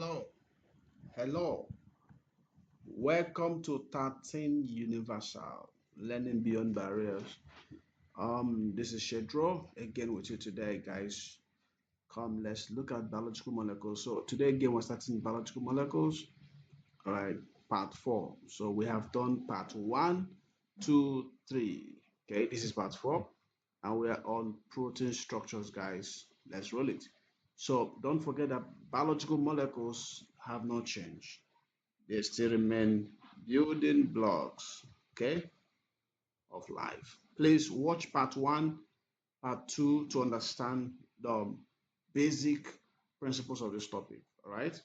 Hello, hello. Welcome to 13 Universal Learning Beyond Barriers. This is Shedro again with you today, guys. Come, let's look at biological molecules. So today again we're starting biological molecules. All right, part four. So we have done part one, two, three. Okay, this is part four, and we are on protein structures, guys. Let's roll it. So don't forget that biological molecules have not changed. They still remain building blocks, okay, of life. Please watch part one, part two to understand the basic principles of this topic. All right,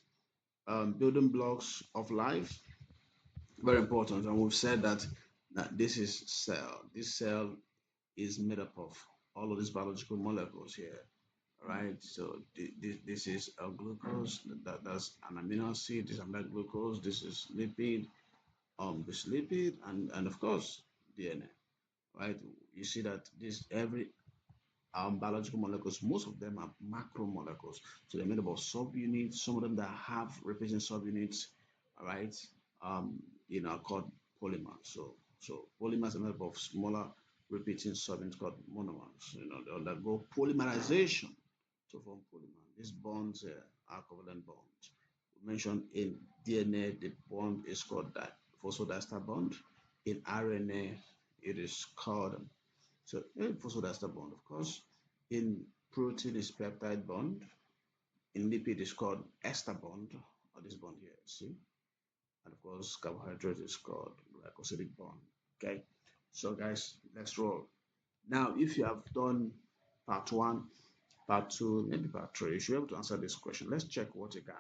building blocks of life, very important. And we've said that this is cell. This cell is made up of all of these biological molecules here. Right, so this is a glucose. That's an amino acid. This is amino glucose. This is lipid. This lipid and of course DNA, right? You see that this every biological molecules, most of them are macromolecules, so they're made up of subunits. Some of them that have repeating subunits, all right, called polymers. So polymers are made up of smaller repeating subunits called monomers. They undergo polymerization to form polymer. These bonds are covalent bonds. We mentioned in DNA, the bond is called that phosphodiester bond. In RNA, it is called phosphodiester bond, of course. In protein, is peptide bond. In lipid, is called ester bond, or this bond here. See, and of course, carbohydrate is called glycosidic bond. Okay, so guys, let's roll. Now, if you have done part one, part two, maybe part three, you should be able to answer this question. Let's check what you got.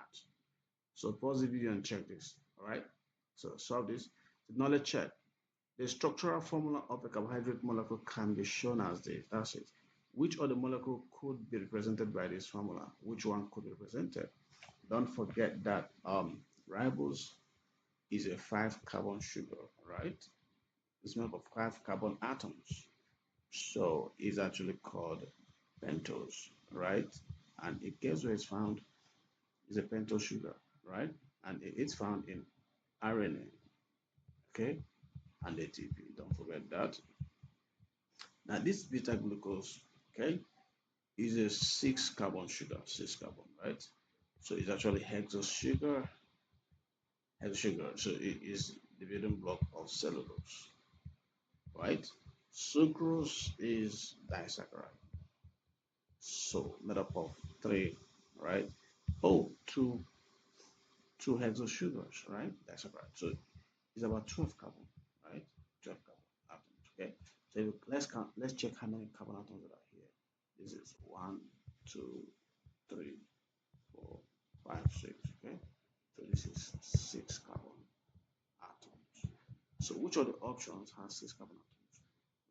So pause the video and check this. All right. So solve this. The knowledge check. The structural formula of a carbohydrate molecule can be shown as this. That's it. Which other molecule could be represented by this formula? Which one could be represented? Don't forget that ribose is a five carbon sugar, right? It's made up of five carbon atoms. So it's actually called pentose, right? And it guess where it's found is a pentose sugar, right? And it's found in RNA, okay, and ATP. Don't forget that. Now this beta glucose, okay, is a six carbon sugar, six carbon, right? So it's actually hex sugar. So it is the building block of cellulose, right? Sucrose is disaccharide, so made up of three, right? Oh, two hexo sugars, right? Disaccharide. So it's about 12 carbon, right? 12 carbon atoms. Okay. So let's count. Let's check how many carbon atoms that are here. This is one, two, three, four, five, six. Okay. So this is six carbon atoms. So which of the options has six carbon atoms?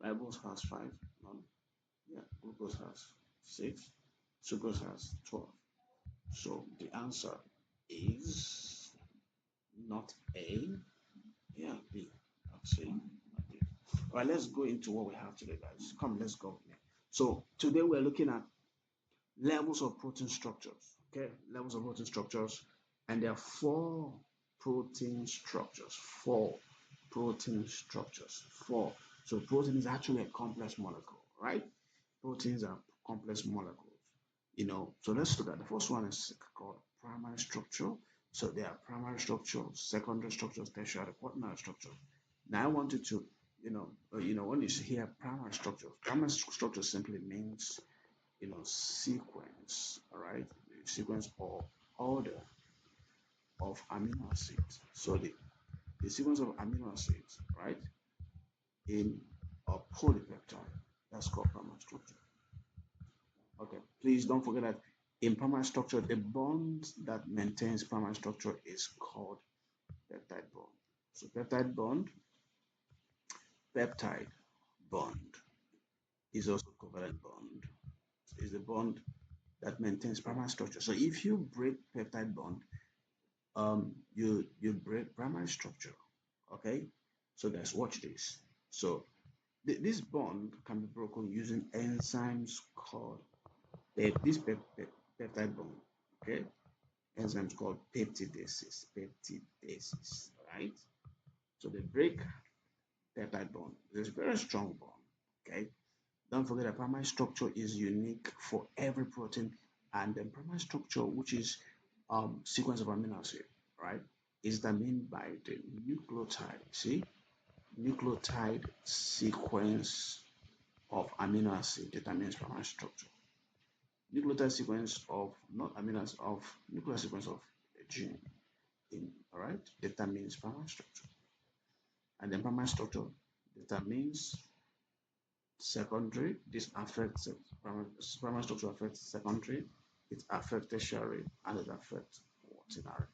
Ribose has five. None. Yeah. Glucose has six. Sucrose has 12. So the answer is not A. Yeah, B. Actually, not B. All right, let's go into what we have today, guys. Come, let's go. So today we're looking at levels of protein structures. Okay, levels of protein structures, and there are four protein structures. Four protein structures. Four. So protein is actually a complex molecule, right? Proteins are complex molecules. So let's look at the first one is called primary structure. So there are primary structures, secondary structures, tertiary, quaternary structures. Now I want you to, when you hear primary structure simply means, sequence, all right? Sequence or order of amino acids. So the sequence of amino acids, right, in a polypeptide, that's called primary structure. Okay, please don't forget that in primary structure, the bond that maintains primary structure is called peptide bond. So peptide bond is also covalent bond. Is the bond that maintains primary structure. So if you break peptide bond, you break primary structure. Okay, so guys, watch this. So this bond can be broken using enzymes called this peptide bond. Okay, enzymes called peptidases. Peptidases, right? So they break peptide bond. It's a very strong bond. Okay. Don't forget that primary structure is unique for every protein, and the primary structure, which is sequence of amino acid, right, is determined by the nucleotide. See, nucleotide sequence of amino acid determines primary structure. Nucleotide sequence of not amino acid of nuclear sequence of a gene in all right determines primary structure, and then primary structure determines secondary. This affects primary structure affects secondary, it affects tertiary, and it affects quaternary.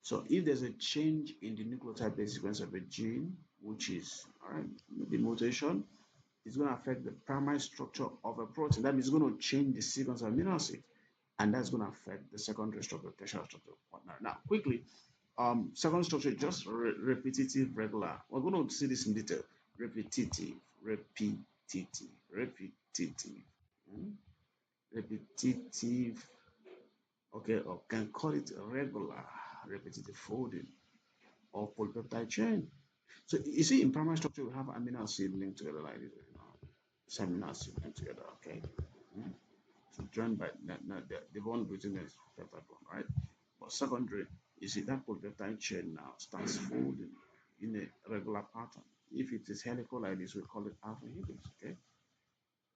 So if there's a change in the nucleotide base sequence of a gene, which is all right, the mutation, it's going to affect the primary structure of a protein. That means it's going to change the sequence of amino acids, and that's going to affect the secondary structure, tertiary structure, whatnot. Now, quickly, second structure just repetitive, regular. We're going to see this in detail. Repetitive, repetitive, repetitive, hmm? Repetitive. Okay, or can call it regular, repetitive folding of polypeptide chain. So you see, in primary structure, we have amino acid linked together like this. It's amino acid linked together. Okay. Hmm? So joined by the bond between the peptide bond, right? But secondary, you see that polypeptide chain now starts folding in a regular pattern. If it is helical like this, we call it alpha helix, okay?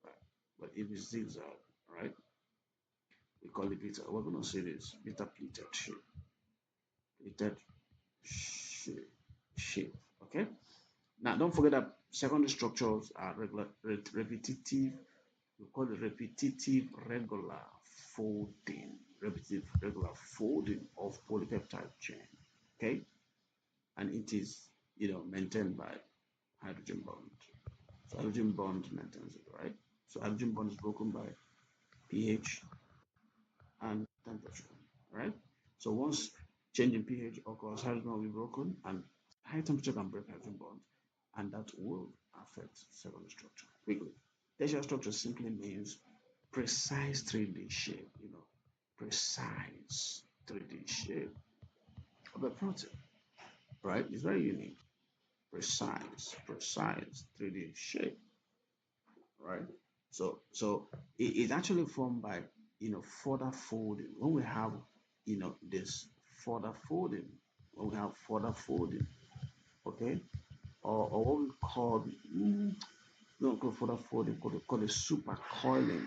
Right. But if it's zigzag, right, we call it beta. We're going to see this beta pleated shape, pleated shape, okay? Now, don't forget that secondary structures are regular, repetitive. We call it repetitive regular folding, repetitive regular folding of polypeptide chain, okay? And it is maintained by hydrogen bond. So hydrogen bond maintains it, right? So hydrogen bond is broken by pH and temperature, right? So once change in pH occurs, hydrogen will be broken, and high temperature can break hydrogen bond, and that will affect secondary structure. Quickly, tertiary structure simply means precise 3D shape, precise 3D shape of a protein, right? It's very unique. Precise 3D shape, right? So it's actually formed by further folding. When we have this further folding, when we have further folding, okay, or what we call don't call further folding, call it supercoiling.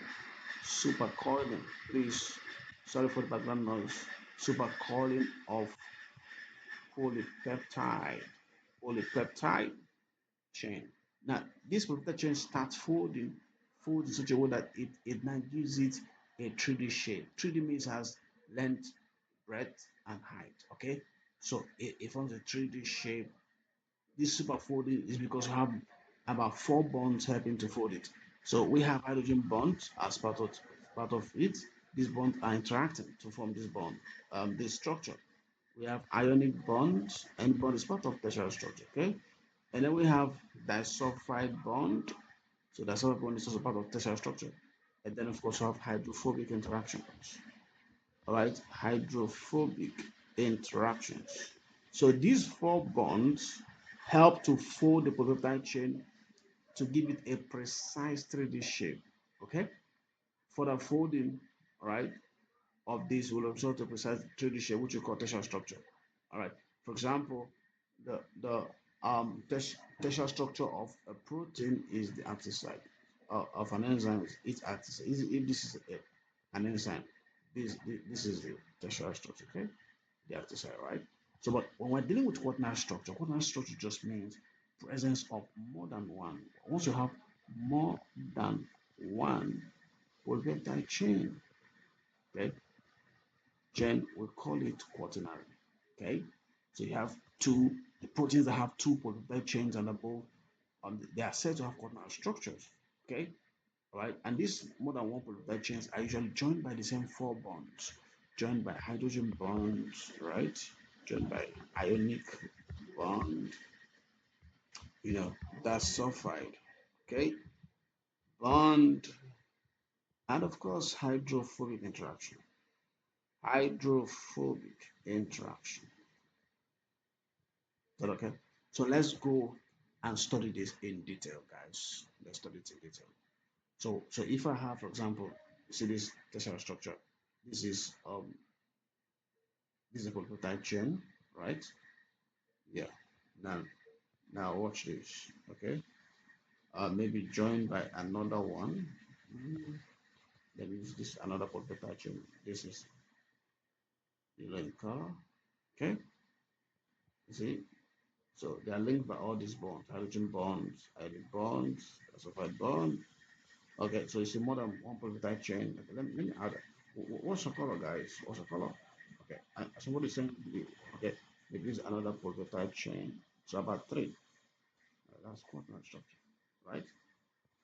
Please, sorry for the background noise. Supercoiling of polypeptide, polypeptide chain. Now, this polypeptide chain starts folds in such a way that it now gives it a 3D shape. 3D means has length, breadth, and height. Okay, so it forms a 3D shape. This superfolding is because you have about four bonds helping to fold it. So we have hydrogen bonds as part of it. These bonds are interacting to form this bond, this structure. We have ionic bonds, and bond is part of tertiary structure. Okay, and then we have disulfide bond. So disulfide bond is also part of tertiary structure. And then of course we have hydrophobic interactions. All right, hydrophobic interactions. So these four bonds help to fold the polypeptide chain to give it a precise 3D shape. Okay, further folding, all right, of this will result in a precise 3D shape, which we call tertiary structure. All right. For example, the tertiary structure of a protein is the active site. Of an enzyme is its active site. If this is an enzyme, this is the tertiary structure. Okay, the active site, right? So, but when we're dealing with quaternary structure just means presence of more than one. Once you have more than one polypeptide okay, chain, we call it quaternary. Okay, so you have two the proteins that have two polypeptide chains and above, they are said to have quaternary structures. Okay, right, and these more than one polypeptide chains are usually joined by the same four bonds, joined by hydrogen bonds, right? Joined by ionic bond, that's sulfide, okay, bond, and of course hydrophobic interaction. hydrophobic interaction. Is that okay? So let's go and study this in detail, guys. Let's study it in detail. So if I have, for example, you see this tertiary structure. This is um this is a polypeptide chain, right? Yeah. Now watch this. Okay. Maybe joined by another one. Mm, Then use this another polypeptide chain. This is the linker. Okay. You see. So they are linked by all these bonds, hydrogen bonds, iodine bonds, sulfide bond. Okay, so you see more than one polypeptide chain. Okay, let me add. What's the color, guys? What's the color? Okay, somebody saying, okay, maybe it's another polypeptide chain. So about three. That's quantum structure, right?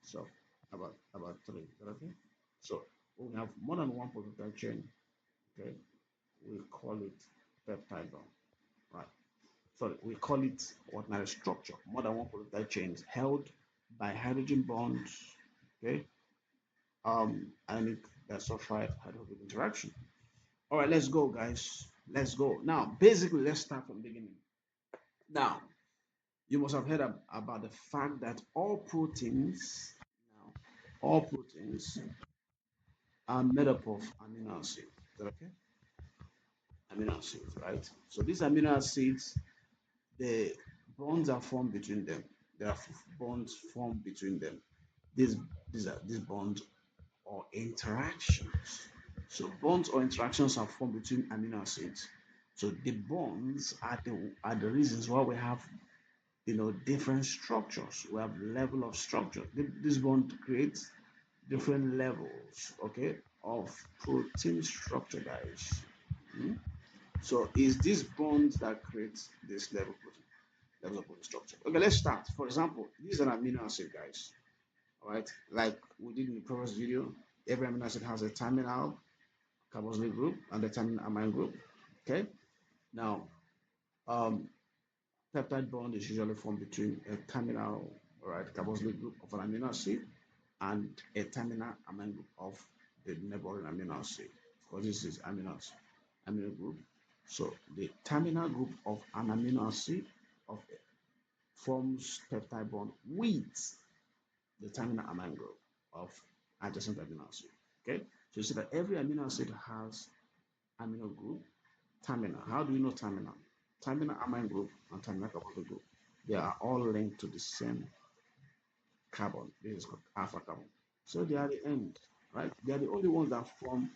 So about three. Is that okay? So we have more than one polypeptide chain. Okay, we call it peptide bond, right? Sorry, we call it ordinary structure. More than one polypeptide chains held by hydrogen bonds. Okay, and sulfide hydrogen interaction. All right, let's go, guys. Let's go. Now, basically, let's start from the beginning. Now, you must have heard about the fact that now, all proteins are made up of amino acids. Is that okay? Amino acids, right? So these amino acids, the bonds are formed between them. There are bonds formed between them. These these bonds or interactions. So bonds or interactions are formed between amino acids. So the bonds are the reasons why we have different structures. We have level of structure. This bond creates different levels, okay, of protein structure, guys. Hmm? So is this bond that creates this level of protein structure? Okay, let's start. For example, this is an amino acid, guys. All right, like we did in the previous video, every amino acid has a terminal carboxylic group and the terminal amine group. Okay, now um, peptide bond is usually formed between a terminal, all right, carboxylic group of an amino acid and a terminal amine group of the neighboring amino acid. Because this is amino group. So the terminal group of an amino acid of forms peptide bond with the terminal amine group of adjacent amino acid. Okay, so you see that every amino acid has amino group terminal. How do you know terminal? Terminal amine group and terminal carboxyl group. They are all linked to the same carbon. This is called alpha carbon. So they are the end, right? They are the only ones that form,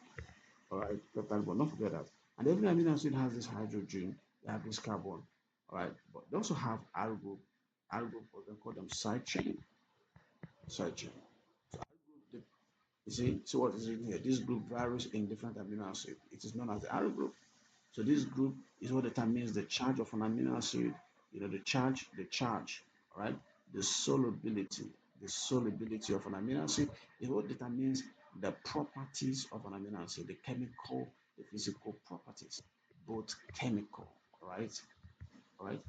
all right, peptide bond. Don't forget that. And every amino acid has this hydrogen. They have this carbon, all right. But they also have R group. R group, we can call them side chain. Side chain. So R group, you see what is written here? This group varies in different amino acids. It is known as the R group. So this group is what determines the charge of an amino acid, the charge, right? The solubility of an amino acid is what determines the properties of an amino acid, the chemical, the physical properties, both chemical, right? Right?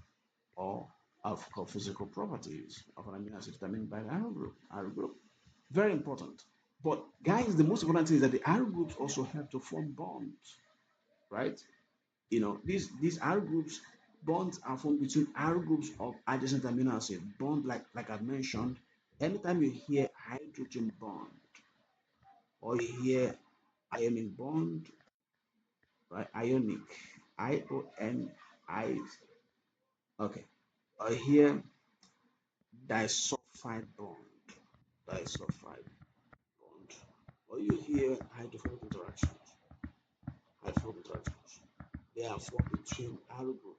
Or of physical properties of an amino acid determined by the R group. R group. Very important. But guys, the most important thing is that the R groups also help to form bonds, right? These R groups bonds are formed between R groups of adjacent amino acid bond, like I mentioned. Anytime you hear hydrogen bond or you hear ionic bond, right? Ionic, I, okay, or here disulfide bond, disulfide bond, or you hear hydrophobic interactions. They are formed between R group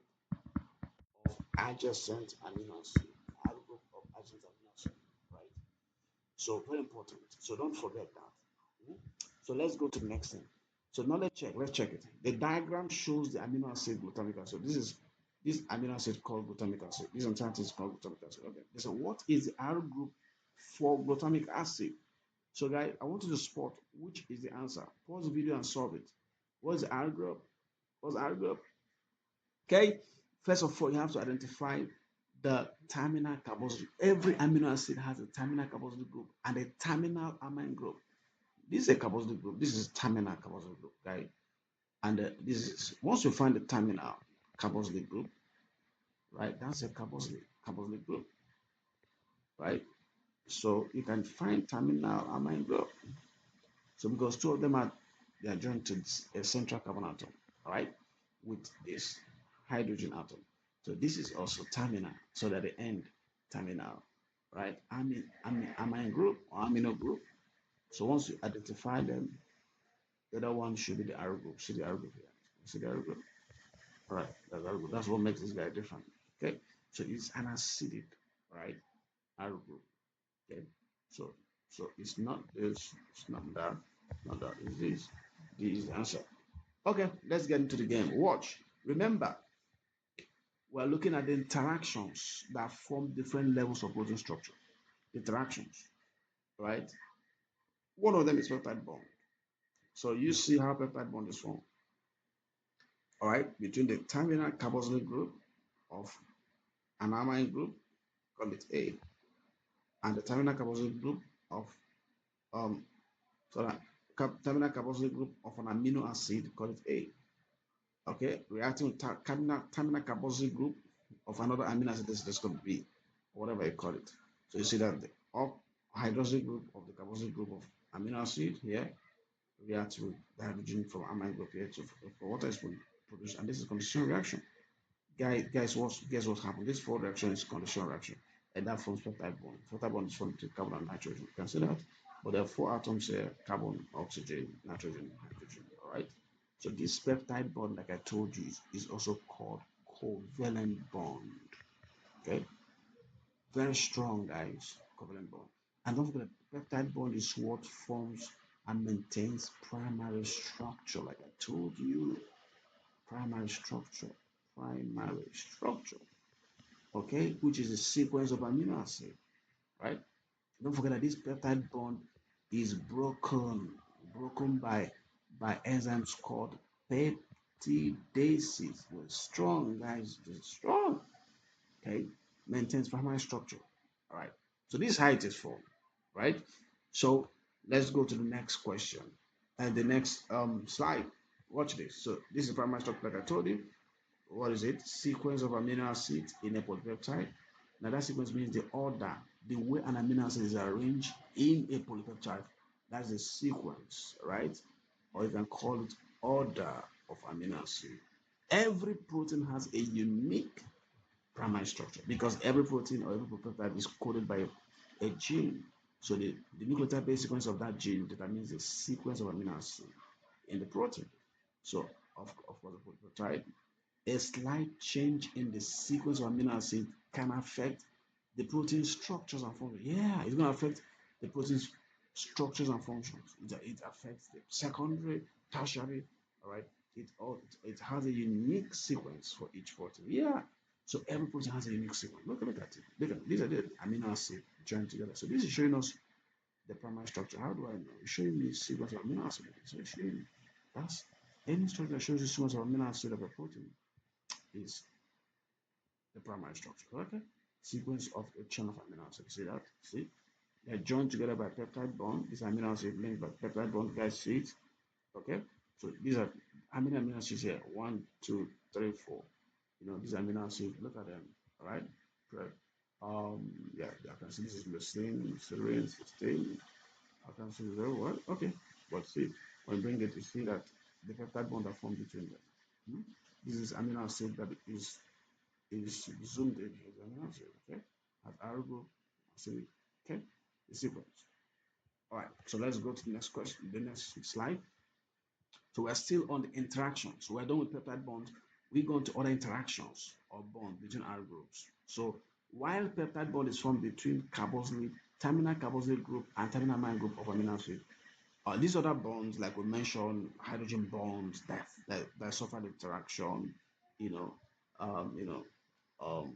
of adjacent amino acid, R group of adjacent amino acid, right? So very important. So don't forget that. Mhm. So let's go to the next thing. So now let's check it. The diagram shows the amino acid glutamic acid. This amino acid called glutamic acid. This entire thing is called glutamic acid. Okay. So what is the R group for glutamic acid? So guys, I want you to spot which is the answer. Pause the video and solve it. What's the R group? What's the R group? Okay. First of all, you have to identify the terminal carboxyl. Every amino acid has a terminal carboxyl group and a terminal amine group. This is a carboxyl group. This is terminal carboxyl group, right? And this is once you find the terminal carboxylic group, right? That's a carboxylic group, right? So you can find terminal amine group. So because two of them are they are joined to a central carbon atom, right? With this hydrogen atom. So this is also terminal. So that the end terminal, right? Amine group or amino group. So once you identify them, the other one should be the arrow group. See the arrow group here. See the arrow group. All right, that's arrow group. That's what makes this guy different. Okay, so it's an acidic, right? Arrow group. Okay, so it's not this, it's not that, not that. It's this. This is the answer. Okay, let's get into the game. Watch. Remember, we're looking at the interactions that form different levels of protein structure. Interactions, right? One of them is peptide bond. So you see how peptide bond is formed, all right, between the terminal carboxylic group of an amine group, call it A, and the terminal carboxylic group of um sorry, terminal carboxylic group of an amino acid, call it A. Okay, reacting with terminal carboxylic group of another amino acid, this is going to be whatever you call it. So you see that the hydroxyl group of the carboxylic group of amino acid here reacts with the hydrogen from amine group here to for water is produced, and this is conditional reaction. Guess what happened? This four reaction is conditional reaction, and that forms peptide bond. Peptide bond is formed between carbon and nitrogen. You can see that, but there are four atoms here: carbon, oxygen, nitrogen, hydrogen. All right. So this peptide bond, like I told you, is also called covalent bond. Okay, very strong, guys. Covalent bond, and don't forget, peptide bond is what forms and maintains primary structure, like I told you. Primary structure, primary structure, okay, which is a sequence of amino acid, right? Don't forget that this peptide bond is broken by enzymes called peptidases. They're strong, guys. They're strong. Okay, maintains primary structure. All right. So this is how it is formed, right? So let's go to the next question and the next slide. Watch this. So this is primary structure, like I told you. What is it? Sequence of amino acids in a polypeptide. Now that sequence means the order, the way an amino acid is arranged in a polypeptide. That's the sequence, right? Or you can call it order of amino acid. Every protein has a unique primary structure because every protein or every polypeptide is coded by a gene. So the nucleotide base sequence of that gene determines the sequence of amino acid in the protein. So of course the polypeptide, a slight change in the sequence of amino acids can affect the protein structures and functions. Yeah, it's going to affect the protein's structures and functions. It affects the secondary, tertiary, all right? It has a unique sequence for each protein. Yeah. So every protein has a unique sequence. Look at it. Look at it. These are the amino acids joined together. So this is showing us the primary structure. How do I know? It's showing me the sequence of amino acids. So it's showing me that's any structure that shows the sequence of amino acid of a protein is the primary structure. Okay? Sequence of a chain of amino acids. See that? See? They're joined together by peptide bond. This amino acid linked by peptide bond, guys, see it? Okay? So these are how many amino acids here? One, two, three, four. You know, these amino acids, look at them. Alright? Yeah, I can see this is leucine, serine, cysteine. I can see very well. Okay. But see, when you bring it, you see that the peptide bond are formed between them. Hmm? This is amino acid that is zoomed in here, the amino acid, okay? At arrow group, acidic, okay? The sequence. All right, so let's go to the next question, the next slide. So we're still on the interactions. We're done with peptide bonds. We go into other interactions or bonds between R groups. So while peptide bond is formed between carboxylic, terminal carboxylic group and terminal amine group of amino acid, these other bonds, like we mentioned, hydrogen bonds that suffer the interaction, you know, um, you know, um,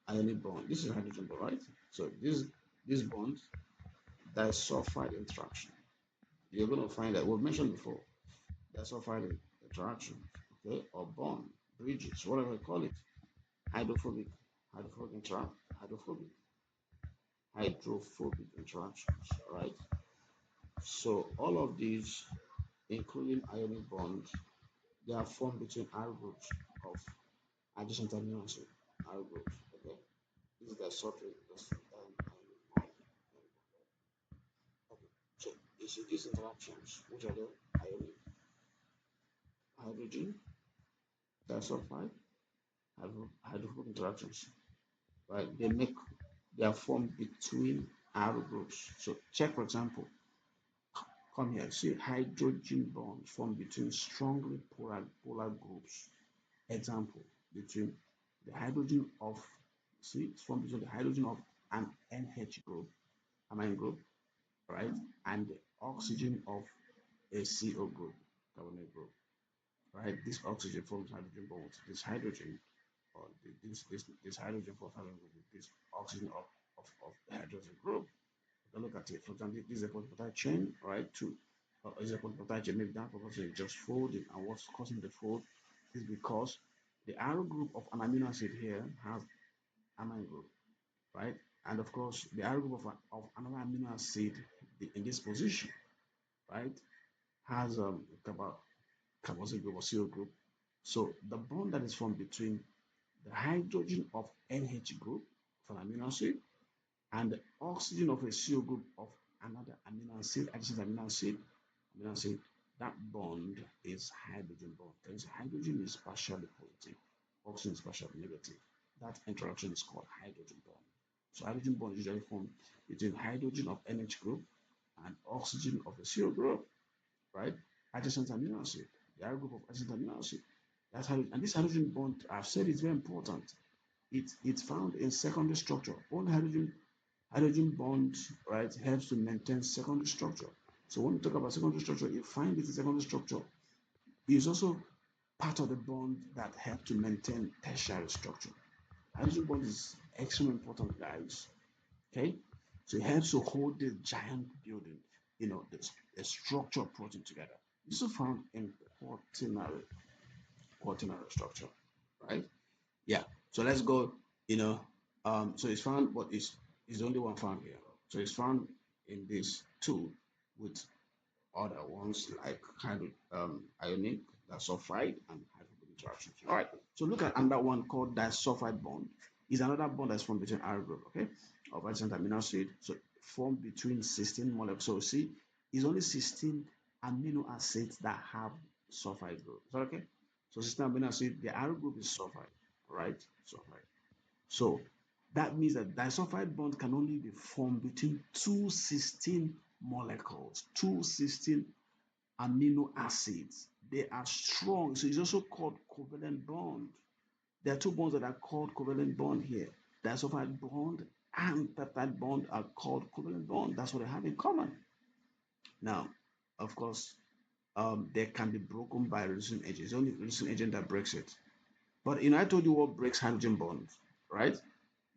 ionic bond. This is hydrogen bond, right? So these bonds, disulfide interaction. You're going to find that we've mentioned before disulfide interaction, okay, or bond bridges, whatever you call it, hydrophobic, hydrophobic interact, hydrophobic interactions, right? So all of these including ionic bonds. They are formed between R groups of adjacent amino acid. R groups. Okay, this is the substrate. Ionic bond. Okay, so you see these interactions, which are the ionic hydrogen disulfide hydrophobic interactions, right? They are formed between R groups. So check, for example, come here. See hydrogen bonds formed between strongly polar groups. Example, between the hydrogen of, see, it's formed between the hydrogen of an NH group, amine group, right, and the oxygen of a CO group, carbonate group, right? This oxygen forms hydrogen bonds. This hydrogen, or this hydrogen forms hydrogen group with this oxygen of the hydrogen group. Look at it. For example, this is a polypeptide chain, right? Is a polypeptide chain. Maybe that polypeptide is just folding, and what's causing the fold is because the arrow group of an amino acid here has amine group, right? And of course, the arrow group of another amino acid in this position, right, has carboxyl group or CO group. So the bond that is formed between the hydrogen of NH group of an amino acid and the oxygen of a CO group of another amino acid, adjacent amino acid, that bond is hydrogen bond. That is, hydrogen is partially positive, oxygen is partially negative. That interaction is called hydrogen bond. So hydrogen bond is usually formed between hydrogen of NH group and oxygen of a CO group, right? Adjacent amino acid, the R group of adjacent amino acid. That's how, and this hydrogen bond, I've said, is very important. It's found in secondary structure. Only hydrogen bond, right, helps to maintain secondary structure. So when we talk about secondary structure, you find it in secondary structure is also part of the bond that help to maintain tertiary structure. Hydrogen bond is extremely important, guys. Okay, so it helps to hold the giant building, the structure of protein together. This is found in quaternary structure, right? Yeah. So let's go. You know, so it's found, but it's the only one found here. So it's found in this two with other ones like ionic, disulfide, and hydrogen interactions. All right. So look at another one called disulfide bond. Is another bond that's formed between R group, okay, of adjacent amino acid. So formed between 16 molecules. So see, it's only 16 amino acids that have sulfide group. Is that okay? So 16 amino acid, the R group is sulfide, right? Sulfide. So that means that disulfide bond can only be formed between two 16 molecules, two 16 amino acids. They are strong, so it's also called covalent bond. There are two bonds that are called covalent bond here. Disulfide bond and peptide bond are called covalent bond. That's what they have in common. Now, of course, they can be broken by reducing agent. It's only reducing agent that breaks it. But I told you what breaks hydrogen bonds, right?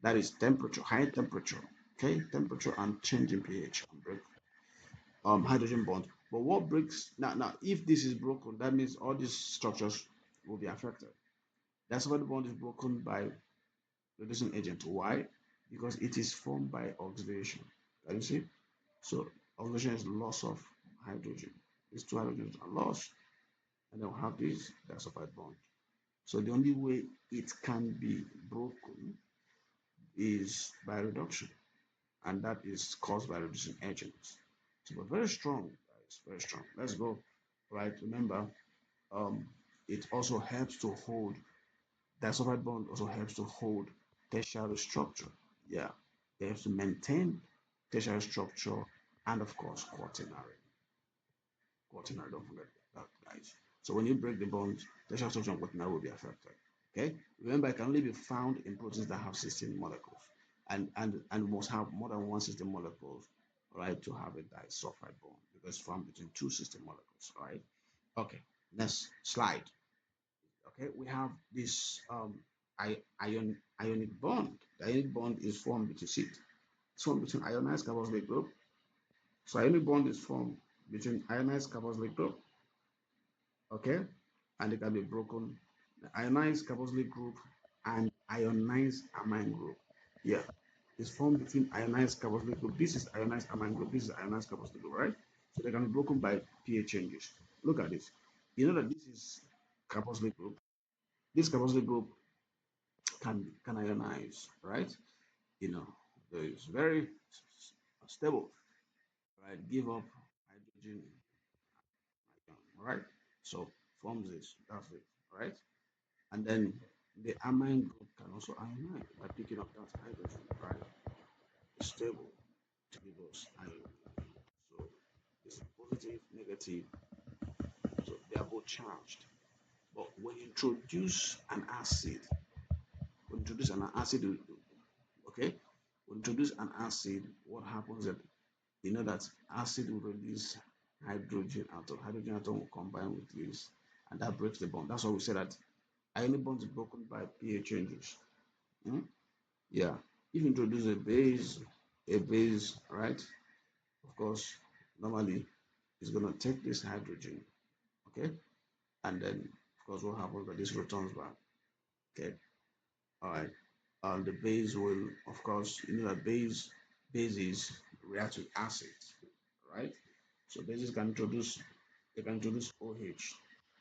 That is temperature, high temperature, okay, temperature and change in pH can break hydrogen bond. But what breaks now? If this is broken, that means all these structures will be affected. That's why the bond is broken by reducing agent. Why? Because it is formed by oxidation. Can you see? So oxidation is loss of hydrogen. These two hydrogens are lost, and then we have this disulfide bond. So the only way it can be broken is by reduction, and that is caused by reducing agents. So we're very strong, guys, very strong. Let's go. Right, remember, um, it also helps to hold, disulfide bond also helps to hold tertiary structure. Yeah, it helps to maintain tertiary structure and of course quaternary. Quaternary, don't forget that, guys. So when you break the bond, tertiary structure and quaternary will be affected. Okay, remember it can only be found in proteins that have 16 molecules, and must have more than one system molecules, right, to have a disulfide bond because it's found between two system molecules, right? Okay, next slide. Okay, we have this ionic bond. The ionic bond is formed between see, it's formed between ionized carboxylic group. So ionic bond is formed between ionized carboxylic group, okay, and it can be broken. The ionized carboxylic group and ionized amine group. Yeah, it's formed between ionized carboxylic group. This is ionized amine group. This is ionized carboxylic group, right? So they can be broken by pH changes. Look at this. You know that this is carboxylic group. This carboxylic group can ionize, right? You know, it's very stable, right? Give up hydrogen ion, right? So forms this. That's it, right? And then the amine group can also ionize by picking up that hydrogen, right? It's stable to give us ion. So it's positive, negative. So they are both charged. But when you introduce an acid, okay, when you introduce an acid, what happens that you know that acid will release hydrogen atom will combine with this, and that breaks the bond. That's why we say that ionic bond is broken by pH changes. Hmm? Yeah. If you introduce a base, right? Of course, normally it's gonna take this hydrogen, okay, and then of course what happens that this returns back, okay. All right. The base will, of course, you know that bases react with acids, right? So bases can introduce they can introduce OH,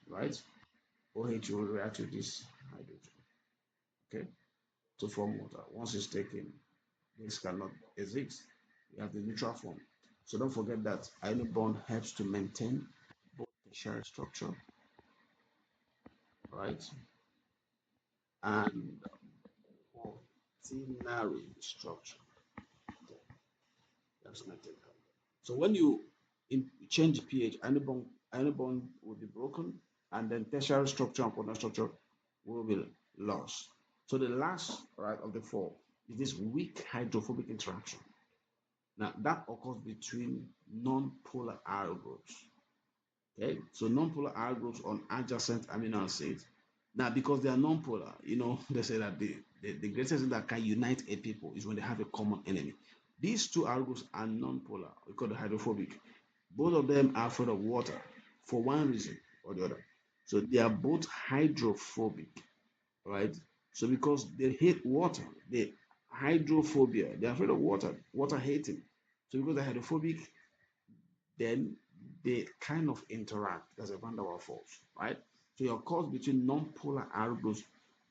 right? OH will react with this hydrogen, okay, to form water. Once it's taken, this cannot exist. You have the neutral form. So don't forget that ionic bond helps to maintain both tertiary structure, right, and quaternary structure. That's nothing. So when you change pH, any bond will be broken, and then tertiary structure and quaternary structure will be lost. So the last right of the four is this weak hydrophobic interaction. Now that occurs between non-polar aryl groups. Okay, so non-polar aryl groups on adjacent amino acids. Now, because they are non-polar, they say that the greatest thing that can unite a people is when they have a common enemy. These two aryl groups are non-polar. We call it hydrophobic. Both of them are afraid of water for one reason or the other. So they are both hydrophobic, right? So because they hate water, they hydrophobia, they're afraid of water hating. So because they're hydrophobic, then they kind of interact. That's a Van der Waals force, right? So your cause between non-polar air groups,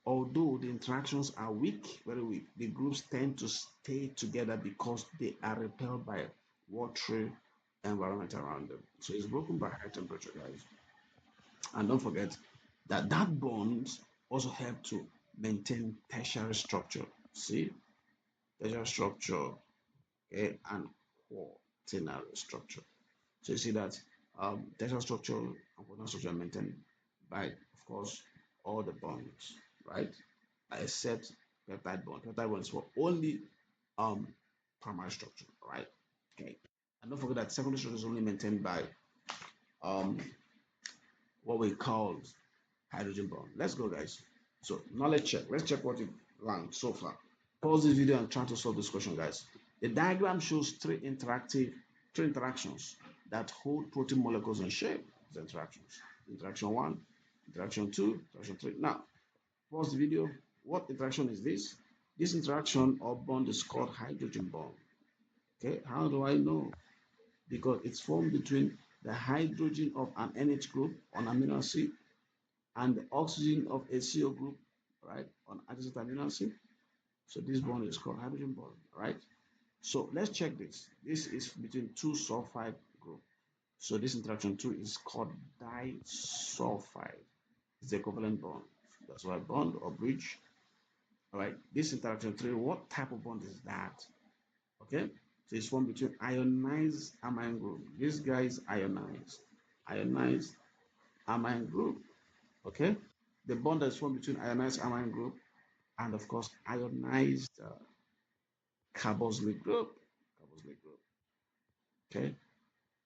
although the interactions are weak, very weak, the groups tend to stay together because they are repelled by watery environment around them. So it's broken by high temperature, guys. And don't forget that that bonds also help to maintain tertiary structure. See, tertiary structure, okay, and quaternary structure. So you see that tertiary structure and quaternary structure are maintained by, of course, all the bonds, right? Except peptide bond. Peptide bond is for only um, primary structure, right? Okay. And don't forget that secondary structure is only maintained by um, what we call hydrogen bond. Let's go, guys. So knowledge check. Let's check what you've learned so far. Pause this video and try to solve this question, guys. The diagram shows three interactions that hold protein molecules in shape. The interactions. Interaction one, interaction two, interaction three. Now, pause the video. What interaction is this? This interaction or bond is called hydrogen bond. Okay, how do I know? Because it's formed between the hydrogen of an NH group on amino acid and the oxygen of a CO group, right, on adjacent amino acid. So this bond is called hydrogen bond, right? So let's check this. This is between two sulfide group. So this interaction two is called disulfide. It's the equivalent bond. That's why bond or bridge. All right. This interaction three, what type of bond is that? Okay. So it's formed between ionized amine group. This guy is ionized. Ionized amine group. Okay. The bond that is formed between ionized amine group and of course ionized carboxylic group. Carboxylic group. Okay.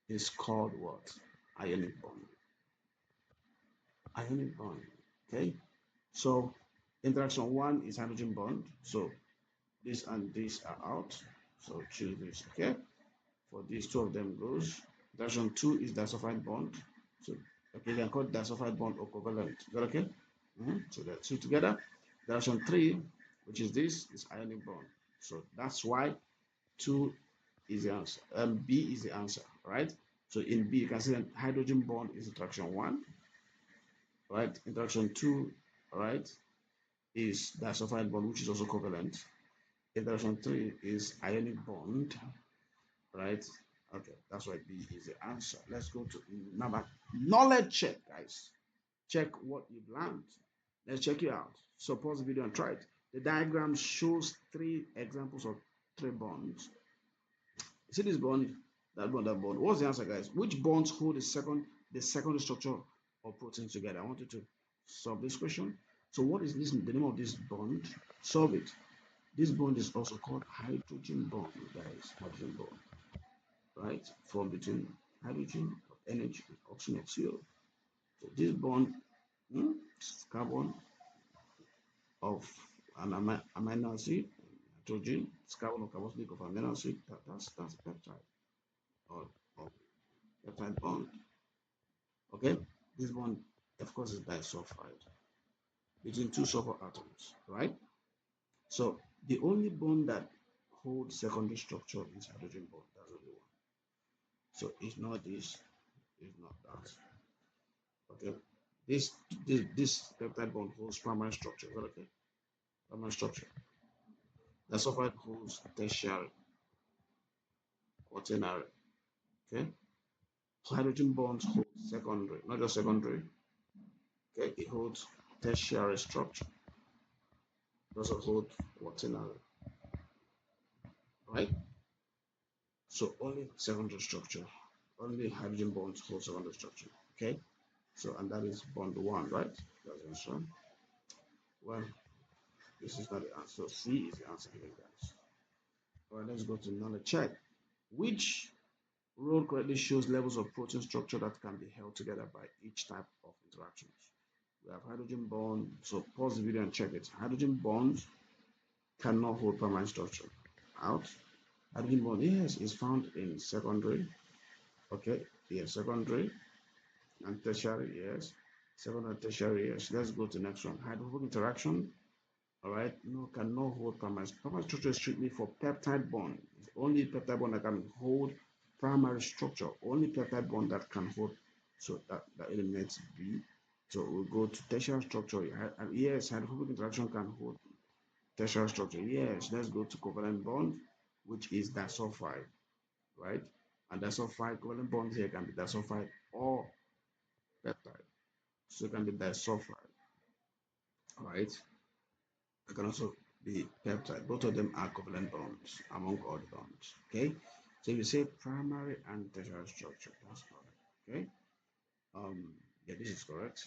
Is called what? Ionic bond. Ionic bond. Okay. So interaction one is hydrogen bond. So this and this are out. So choose this. Okay. For these two of them goes. Interaction two is disulfide bond. So okay, you can call disulfide bond equivalent. Is that okay? So the two together. Interaction three, which is this, is ionic bond. So that's why two is the answer. B is the answer, right? So in B, you can see that hydrogen bond is interaction 1, right? Interaction 2, right, is disulfide bond, which is also covalent. Interaction 3 is ionic bond, right? Okay, that's why B is the answer. Let's go to number knowledge check, guys. Check what you've learned. Let's check it out. So pause the video and try it. The diagram shows 3 examples of 3 bonds. See this bond, that bond, that bond. What's the answer, guys? Which bonds hold the secondary structure of proteins together? I want you to solve this question. So what is this? The name of this bond? Solve it. This bond is also called hydrogen bond, guys. Hydrogen bond, right? From between hydrogen, energy, and oxygen of CO. So this bond, carbon of an amino acid, nitrogen, it's carbon of carboxylic of amino acid. That's peptide or peptide bond. Okay, this bond, of course, is disulfide between 2 sulfur atoms, right? So the only bond that holds secondary structure is hydrogen bond. That's the only one. So it's not this, it's not that. Okay, this peptide bond holds primary structure. Is that okay? Primary structure. Disulfide holds tertiary, quaternary. Okay, hydrogen bonds hold secondary, not just secondary. Okay, it holds tertiary structure. It also holds quaternary, right? So only secondary structure, only hydrogen bonds hold secondary structure. Okay, so and that is bond 1, right? That's the answer. Well, this is not the answer. C is the answer here, guys. All right, let's go to another check. Which role correctly shows levels of protein structure that can be held together by each type of interactions? We have hydrogen bond. So pause the video and check it. Hydrogen bonds cannot hold primary structure. Out. Hydrogen bond, yes, is found in secondary. Okay, yes, secondary and tertiary, yes. Secondary and tertiary, yes. Let's go to the next one. Hydrophobic interaction, all right, no, cannot hold primary. Primary structure is strictly for peptide bond. It's only peptide bond that can hold primary structure. Only peptide bond that can hold. So that eliminates B. So we'll go to tertiary structure. Yes, hydrophobic interaction can hold tertiary structure. Yes, let's go to covalent bond, which is disulfide, right? And disulfide covalent bond here can be disulfide or peptide. So it can be disulfide, right? It can also be peptide. Both of them are covalent bonds among all the bonds. Okay. So you say primary and tertiary structure. That's correct. Okay. Yeah, this is correct.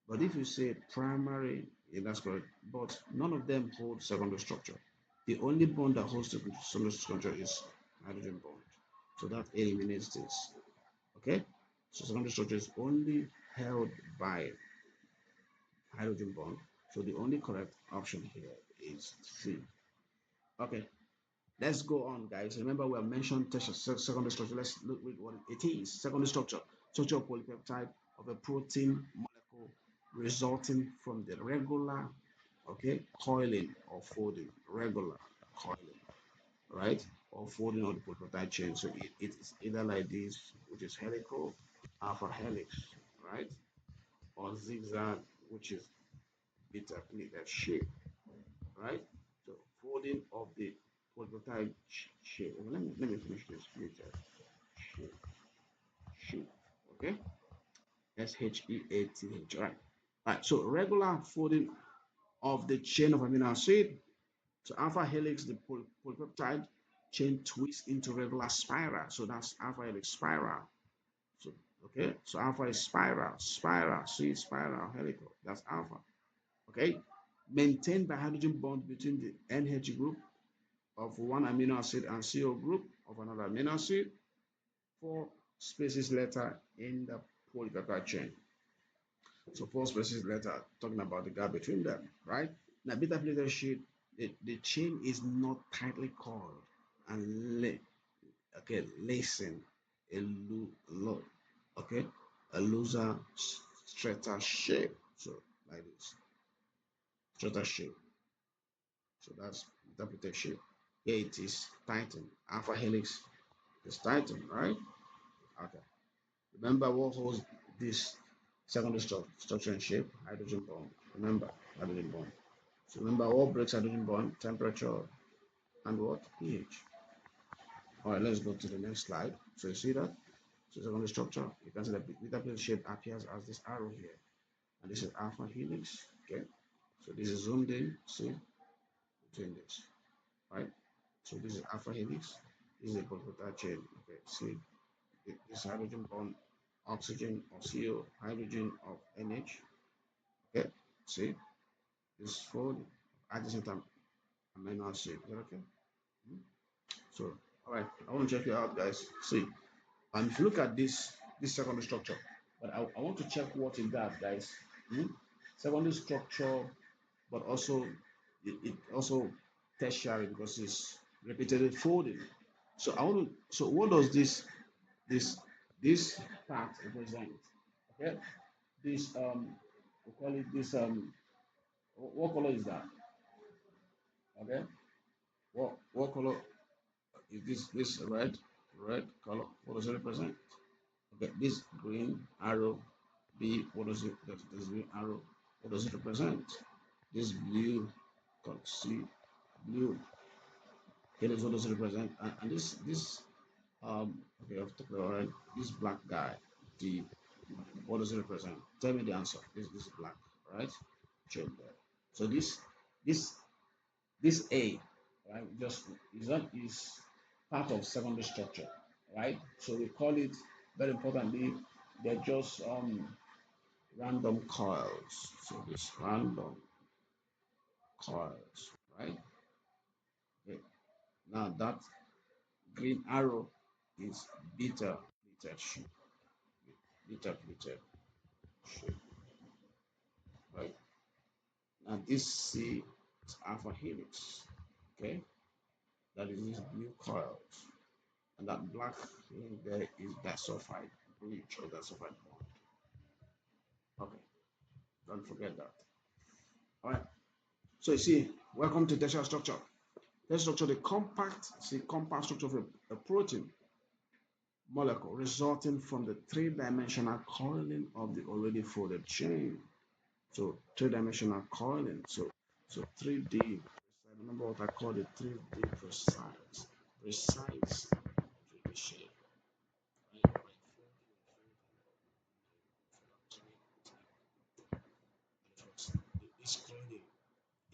But if you say primary, yeah, that's correct. But none of them hold secondary structure. The only bond that holds secondary structure is hydrogen bond. So that eliminates this. Okay. So secondary structure is only held by hydrogen bond. So the only correct option here is C. Okay, let's go on, guys. Remember, we have mentioned secondary structure. Let's look at what it is. Secondary structure, structure of polypeptide of a protein molecule resulting from the regular, okay, coiling or folding, regular coiling, right, or folding of the polypeptide chain. So it is either like this, which is helical, alpha helix, right, or zigzag, which is beta pleated shape, right? So folding of the polypeptide shape. Let me finish this later. Shape. Okay. SHEATH. Right. Right. So regular folding of the chain of amino acid. So alpha helix, the polypeptide chain twists into regular spiral. So that's alpha helix spiral. So okay. So alpha is spiral. See spiral helical. That's alpha. Okay. Maintained by hydrogen bond between the NH group of one amino acid and CO group of another amino acid, 4 spaces later in the polypeptide chain. So 4 spaces later, talking about the gap between them, right? Now beta pleated sheet, the chain is not tightly coiled and lacing a okay, a looser strata shape. So like this, strata shape. So that's beta pleated shape. Here it is tightened. Alpha helix is tightened, right? Okay. Remember what holds this secondary structure and shape? Hydrogen bond. Remember, hydrogen bond. So remember what breaks hydrogen bond? Temperature and what? pH. All right, let's go to the next slide. So you see that? So secondary structure, you can see that beta plate shape appears as this arrow here. And this is alpha helix. Okay. So this is zoomed in, see, between this, right? So this is alpha helix. This is a polypeptide chain. Okay, see, this hydrogen bond, oxygen of CO, hydrogen of NH. Okay, see, this fold at the same time amino acid. Is that okay? Mhm. So, all right, I want to check it out, guys. See, and if you look at this secondary structure, but I want to check what it does, guys. Hmm? Secondary structure, but also it also tertiary because it's repeatedly folding. So I want to. So what does this this part represent? Okay, this we call it this what color is that? Okay, what color is this red color? What does it represent? Okay, this green arrow B, what does it this green arrow? What does it represent? This blue color C blue. Here is what does it represent? And this okay, I've talked about it. This black guy, D, what does it represent? Tell me the answer. This is black, right? Check there. So this this A, right? Just is not is part of secondary structure, right? So we call it very importantly. They're just random coils. So this random coils, right? Okay. Now that green arrow is beta pleated sheet, beta pleated sheet, right? Now this C is alpha helix, okay? That is these blue coils, and that black thing there is disulfide bridge or disulfide bond. Okay, don't forget that. All right. So you see, welcome to tertiary structure. Tertiary structure, the compact structure of a protein molecule resulting from the three-dimensional coiling of the already folded chain. So three-dimensional coiling. So 3D. Remember what I call the 3D precise 3D shape. Right? This coiling,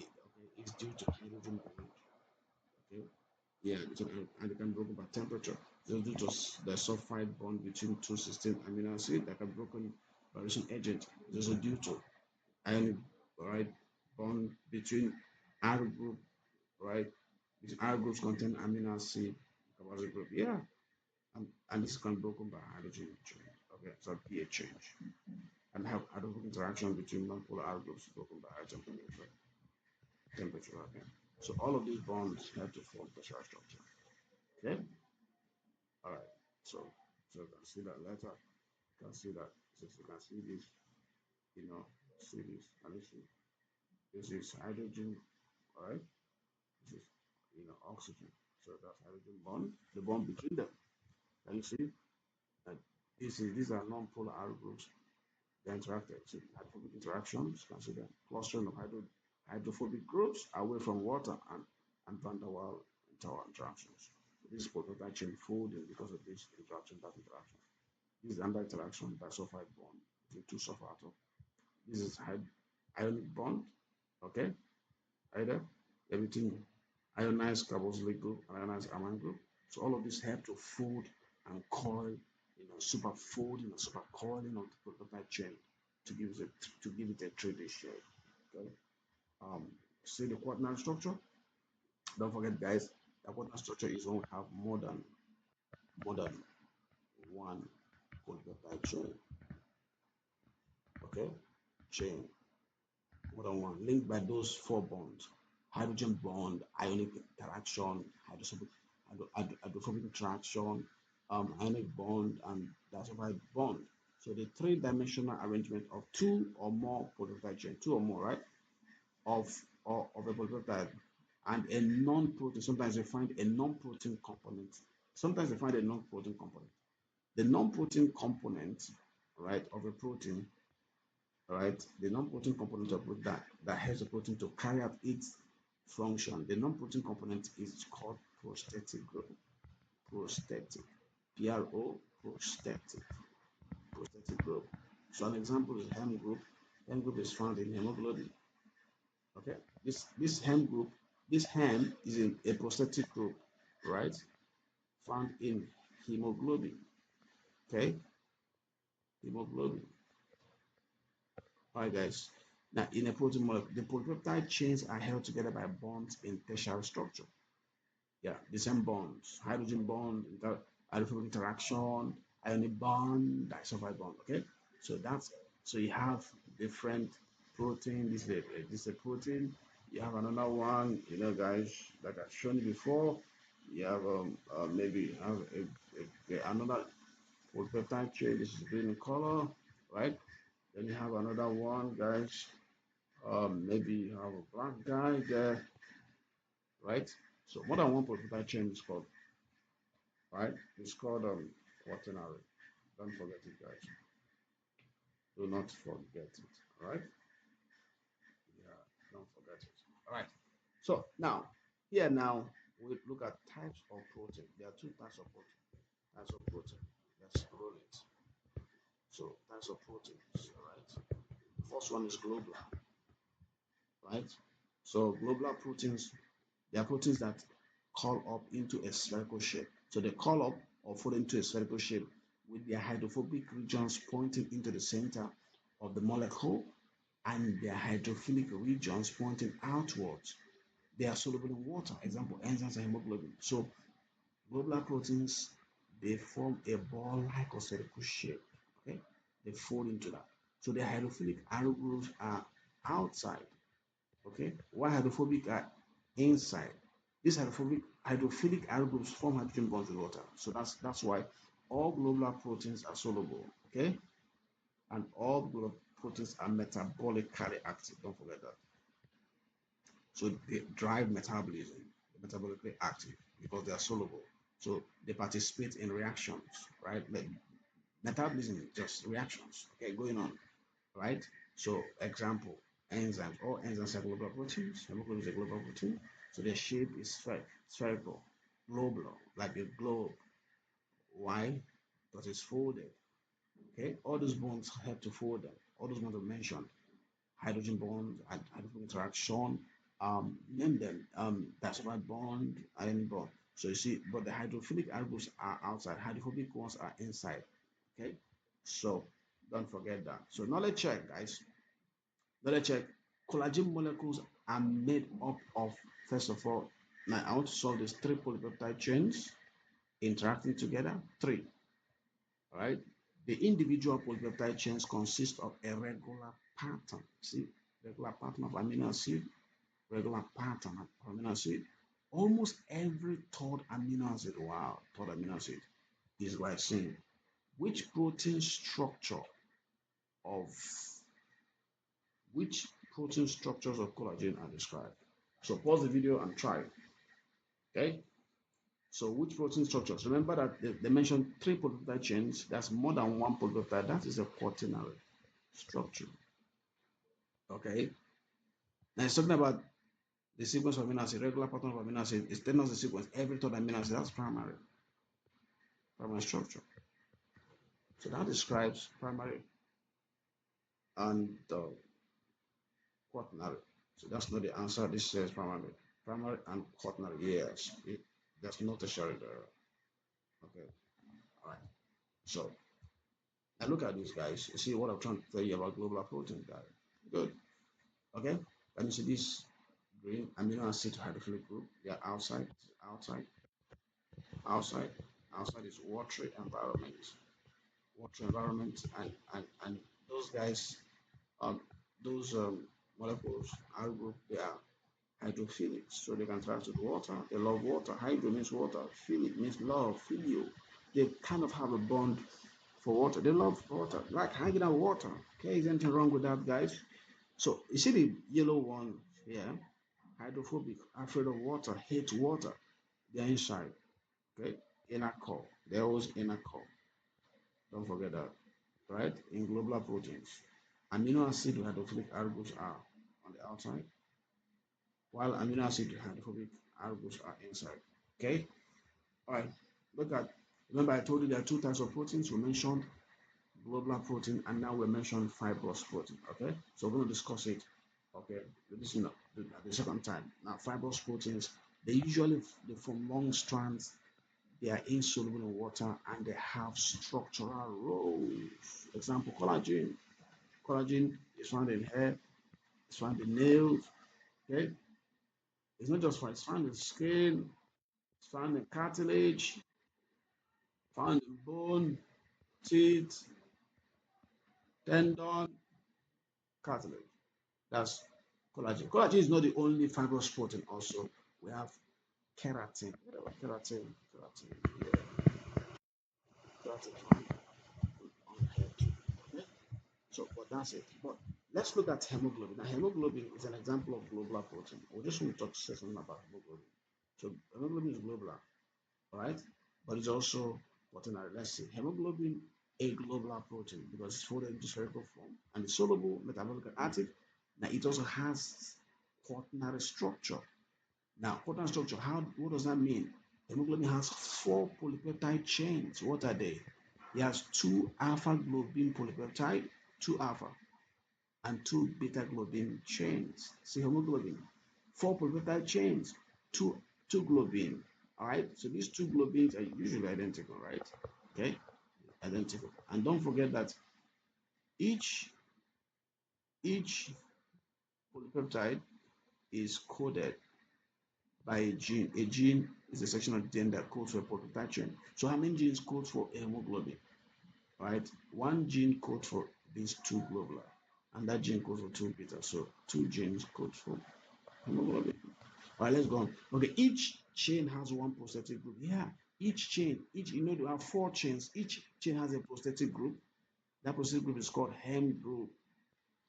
okay, is due to hydrogen bond. Okay, yeah, and it can be broken by temperature. This is due to the sulfide bond between two cysteine amino acids that can be broken by reducing agent. This is due to ionic, right, bond between R group, right? These R groups contain amino acid carboxyl group. Yeah, and this can be broken by hydrogen change. Okay, so pH change and have hydrophilic interaction between non-polar R groups broken by high temperature. Okay, so all of these bonds have to form tertiary structure. Okay, all right. So you can see that letter. You can see that. So you can see this. You know, see this. Can you see? This is hydrogen. All right. This is oxygen. So that's hydrogen bond. The bond between them. Can you see? And these are non-polar R groups. They interacted. So hydrophobic interactions. Consider clustering of hydrophobic groups away from water and van der Waals interactions. So this is prototype chain folding because of this interaction, that interaction. This is under interaction disulfide bond between two sulfur atoms. This is ionic bond. Okay, either everything ionized carboxylic group and ionized amine group. So all of this help to fold and coil, super folding and super coiling of the prototype chain to give it a 3D shape. Okay. Um, See the quaternary structure. Don't forget, guys, the quaternary structure is going to have more than one polypeptide chain. Okay, chain more than one linked by those four bonds: hydrogen bond, ionic interaction, hydrophobic interaction, ionic bond, and disulfide bond. So the three-dimensional arrangement of two or more polypeptide chain, two or more, right, of of a polypeptide and a non-protein. Sometimes they find a non-protein component. Sometimes they find a non-protein component. The non-protein component, right, of a protein, right, the non-protein component of it that helps the protein to carry out its function. The non-protein component is called prosthetic group. Prosthetic. PRO, prosthetic. Prosthetic group. So an example is hem group. Hem group is found in hemoglobin. Okay. This hem group, this hem is in a prosthetic group, right? Found in hemoglobin. Okay. Hemoglobin. All right, guys. Now, in a protein molecule, the polypeptide chains are held together by bonds in tertiary structure. Yeah, the same bonds, hydrogen bond, hydrophilic interaction, ionic bond, disulfide bond. Okay, so that's so you have different protein. This is a protein. You have another one, guys, like I've shown you before. You have maybe you have another polypeptide chain. This is green in color, right? Then you have another one, guys. Maybe you have a black guy there, right? So more than one polypeptide chain is called, right? It's called quaternary. Don't forget it, guys. Do not forget it. All right? Yeah, don't forget it. All right. So now we look at types of protein. There are two types of protein. Types of protein. Let's roll it. So types of proteins. All right. First one is globular, right? So globular proteins, they are proteins that curl up into a spherical shape. So they curl up or fold into a spherical shape with their hydrophobic regions pointing into the center of the molecule and their hydrophilic regions pointing outwards. They are soluble in water. Example, enzymes and hemoglobin. So globular proteins, they form a ball-like or spherical shape. Okay, they fold into that. So the hydrophilic arrow grooves are outside. Okay, while hydrophobic are inside. These hydrophilic arrow groups form hydrogen bonds with water. So that's why all globular proteins are soluble. Okay, and all globular proteins are metabolically active. Don't forget that. So they drive metabolism, metabolically active because they are soluble. So they participate in reactions, right? Like metabolism is just reactions, okay, going on, right? So example, enzymes. All enzymes are globular proteins. Hemoglobin is a globular protein. So their shape is spherical, globular, like a globe. Why? Because it's folded. Okay, all those bonds help to fold them. All those bonds are mentioned. Hydrogen bond, hydrogen interaction, name them, disulfide bond, iron bond. So you see, but the hydrophilic groups are outside, hydrophobic ones are inside. Okay, so don't forget that. So knowledge check, guys. Knowledge check. Collagen molecules are made up of, first of all, now I want to solve these three polypeptide chains interacting together. Three, all right? The individual polypeptide chains consist of a regular pattern. See, regular pattern of amino acid, regular pattern of amino acid. Almost every third amino acid, wow, third amino acid is glycine. Which protein structure of which protein structures of collagen are described? So pause the video and try. Okay. So which protein structures? Remember that they mentioned three polypeptide chains. That's more than one polypeptide. That is a quaternary structure. Okay. Now it's talking about the sequence of amino acid, regular pattern of amino acid. It's telling us the sequence, every third amino acid. That's primary structure. So that describes primary and quaternary. So that's not the answer. This says primary and quaternary. Yes, there's no tertiary there. Okay, all right. So now look at this, guys. You see what I'm trying to tell you about globular protein, guys. Good. Okay. Let me see this green amino acid hydrophilic group. They are outside, outside, outside is watery environment, and those guys, um, those molecules, R group, they are hydrophilic, so they can interact with water. They love water. Hydro means water. Philic means love, filio. They kind of have a bond for water. They love water, like hanging out water. Okay, is anything wrong with that, guys? So you see the yellow one here, hydrophobic, afraid of water, hate water. They're inside. Okay, inner core. They're always inner core. Don't forget that, right? In globular proteins, amino acid with hydrophobic R groups are on the outside, while amino acid with hydrophobic R groups are inside. Okay? All right. Look at, remember I told you there are two types of proteins. We mentioned globular protein, and now we mentioned fibrous protein. Okay? So we're going to discuss it. Okay? This is not the second time. Now, fibrous proteins, they usually they form long strands. They are insoluble in water and they have structural roles. Example, collagen. Collagen is found in hair, it's found in nails. Okay, it's not just found, it's found in skin, it's found in cartilage, found in bone, teeth, tendon, cartilage. That's collagen. Collagen is not the only fibrous protein. Also, we have keratin. Keratin. Yeah, keratin found on hair too. Okay? So, but that's it. But let's look at hemoglobin. Now, hemoglobin is an example of globular protein. We just want to say something about hemoglobin. So, hemoglobin is globular, all right? But it's also quaternary. Let's see. Hemoglobin, a globular protein, because it's folded into spherical form and it's soluble, metabolically active. Now, it also has quaternary structure. Now, quaternary structure, what does that mean? Hemoglobin has four polypeptide chains. What are they? It has two alpha globin polypeptide, two alpha, and two beta globin chains. See hemoglobin, four polypeptide chains, two globin. All right, so these two globins are usually identical, right? Okay, identical. And don't forget that each each polypeptide is coded by a gene. A gene is a section of the DNA that codes for a polypeptide chain. So how many genes code for hemoglobin? Right, one gene codes for these two globular, and that gene codes for two beta. So two genes code for hemoglobin. All right, let's go on. Okay, each chain has one prosthetic group. Yeah, each chain, you have four chains. Each chain has a prosthetic group. That prosthetic group is called hem group,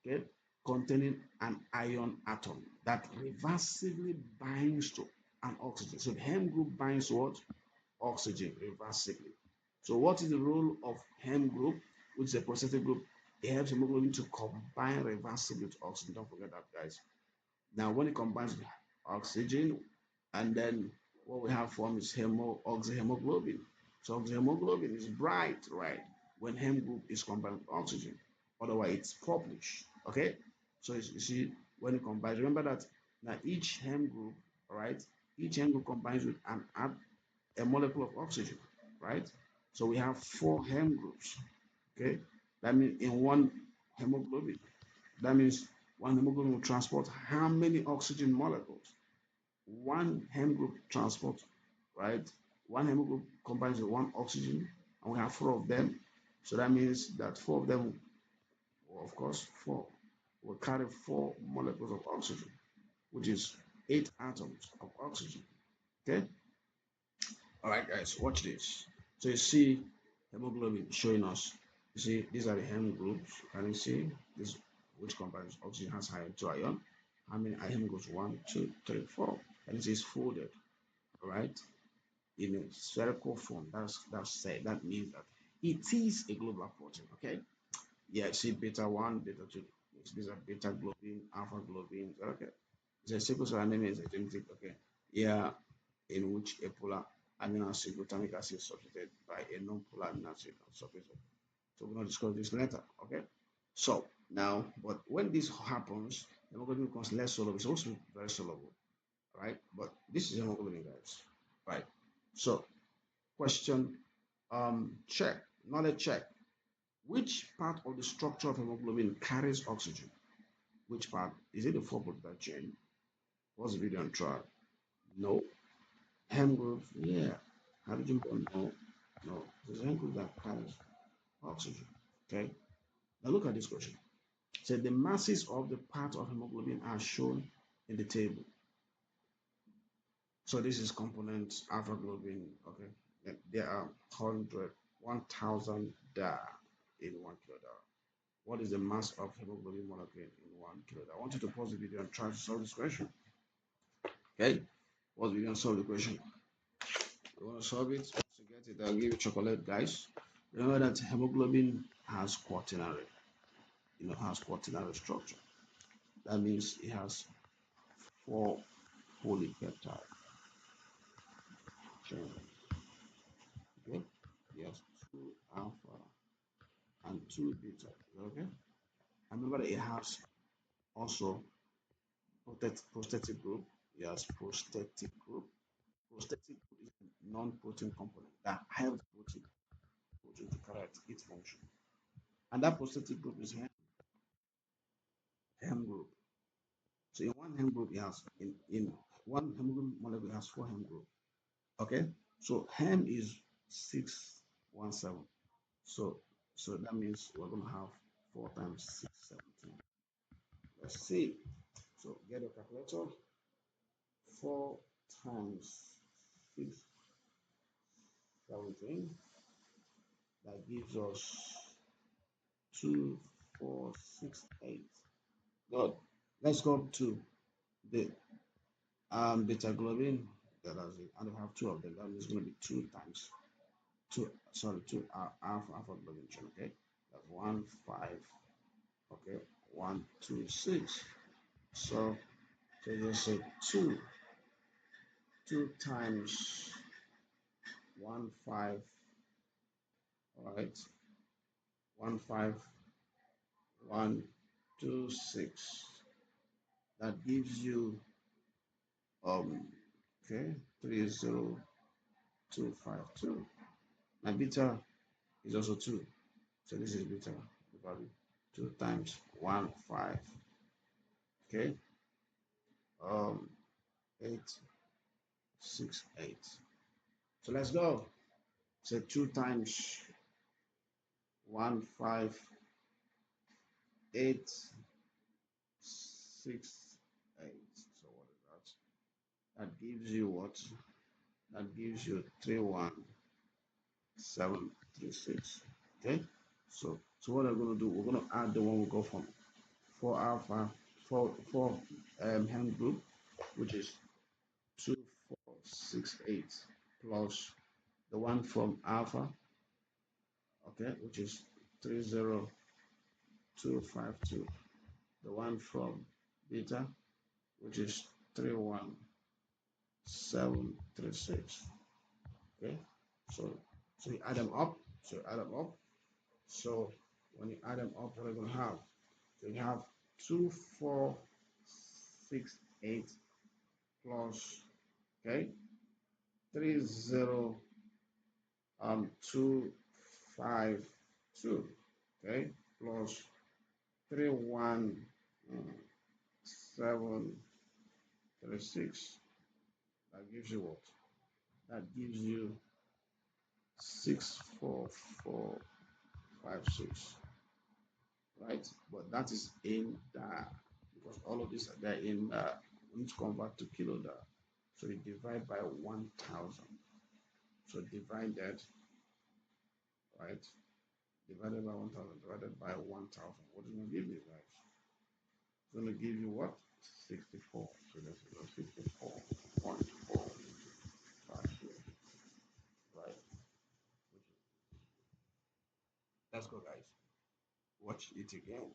okay, containing an iron atom that reversibly binds to an oxygen. So the hem group binds what? Oxygen reversibly. So what is the role of hem group, which is a prosthetic group? It helps hemoglobin to combine reversibly with oxygen. Don't forget that, guys. Now, when it combines with oxygen, and then what we have formed is oxyhemoglobin. So oxyhemoglobin is bright, right? When hem group is combined with oxygen. Otherwise, it's purplish. Okay? So you see, when it combines, remember that now each hem group, all right, each hem group combines with a molecule of oxygen, right? So we have four hem groups. Okay? That means in one hemoglobin, that means one hemoglobin will transport how many oxygen molecules? One hem group transport, right? One hem group combines with one oxygen, and we have four of them. So that means that four of them, well, of course, four will carry four molecules of oxygen, which is eight atoms of oxygen. Okay? All right, guys, watch this. So you see hemoglobin showing us. You see, these are the hem groups. Can you see this? Which combines oxygen has higher to ion. How many hem groups? One, two, three, four. And it is folded, all right, in a spherical form. That's said. That means that it is a globular protein. Okay. Yeah. See, beta one, beta two. These are beta globin, alpha globin. Okay. It's a sickle cell anemia is a genetic. Okay. Yeah, in which a polar amino acid, glutamic acid, is substituted by a non-polar amino acid substituted. So we're going to discuss this later, okay? So now, but when this happens, hemoglobin becomes less soluble. It's supposed to be very soluble, right? But this is hemoglobin, guys, right? So question, check, knowledge check. Which part of the structure of hemoglobin carries oxygen? Which part? Is it the four peptide chain? What's the video on trial? No. Hem group, yeah. Hydrogen bond, no. No. There's a hem group that carries oxygen. Okay. Now look at this question. So the masses of the part of hemoglobin are shown in the table. So this is components alpha globin. Okay. And there are 1,000 DAR in 1 kilodar. What is the mass of hemoglobin molecule in 1 kilodar? I want you to pause the video and try to solve this question. Okay. Pause the video and solve the question. You want to solve it? To get it, I'll give you chocolate, guys. Remember that hemoglobin has quaternary, has quaternary structure. That means it has four polypeptide chains. Okay, yes, two alpha and two beta. Okay, and remember that it has also prosthetic group. Yes, prosthetic group. Prosthetic group is a non-protein component that helps protein to carry out its function. And that prosthetic group is hem group. So in one hem group, it has in one hemoglobin molecule it has four hem group. Okay, so hem is 617. So that means we're gonna have 4 times 617. Let's see. So get a calculator. 4 times 617. That gives us 2468. Good. Let's go to the beta globin. That's it. And we have two of them. That is going to be 2 times two. Sorry, two alpha globin chain. Okay, that's 1 5. Okay, 1 2 6. So just say two times 1 5. All right, 1 5 1 2 6. That gives you um okay 30252. My beta is also 2. So this is beta value 2 times 1 5. Okay, um 868. So let's go. So 2 times 1 5 8 6 8. So what is that? That gives you what? That gives you 31736. Okay, so what I'm gonna do, we're gonna add the one we go from 4 alpha 4 hand group, which is 2468, plus the one from alpha, okay, which is 30252, the one from beta, which is 31736. Okay, so you add them up. So when you add them up, what are you gonna have? So you have 2468 plus, okay, 30252, okay, plus 31736. That gives you what? That gives you 64456, right? But that is in the, because all of these are there in we need to convert to kilo there. So you divide by 1000. So divide that, right? Divided by 1000 divided by 1000. What is it going to give you, guys? It's going to give you what? 64. So that's 64.4. Right. Let's go, guys. Watch it again.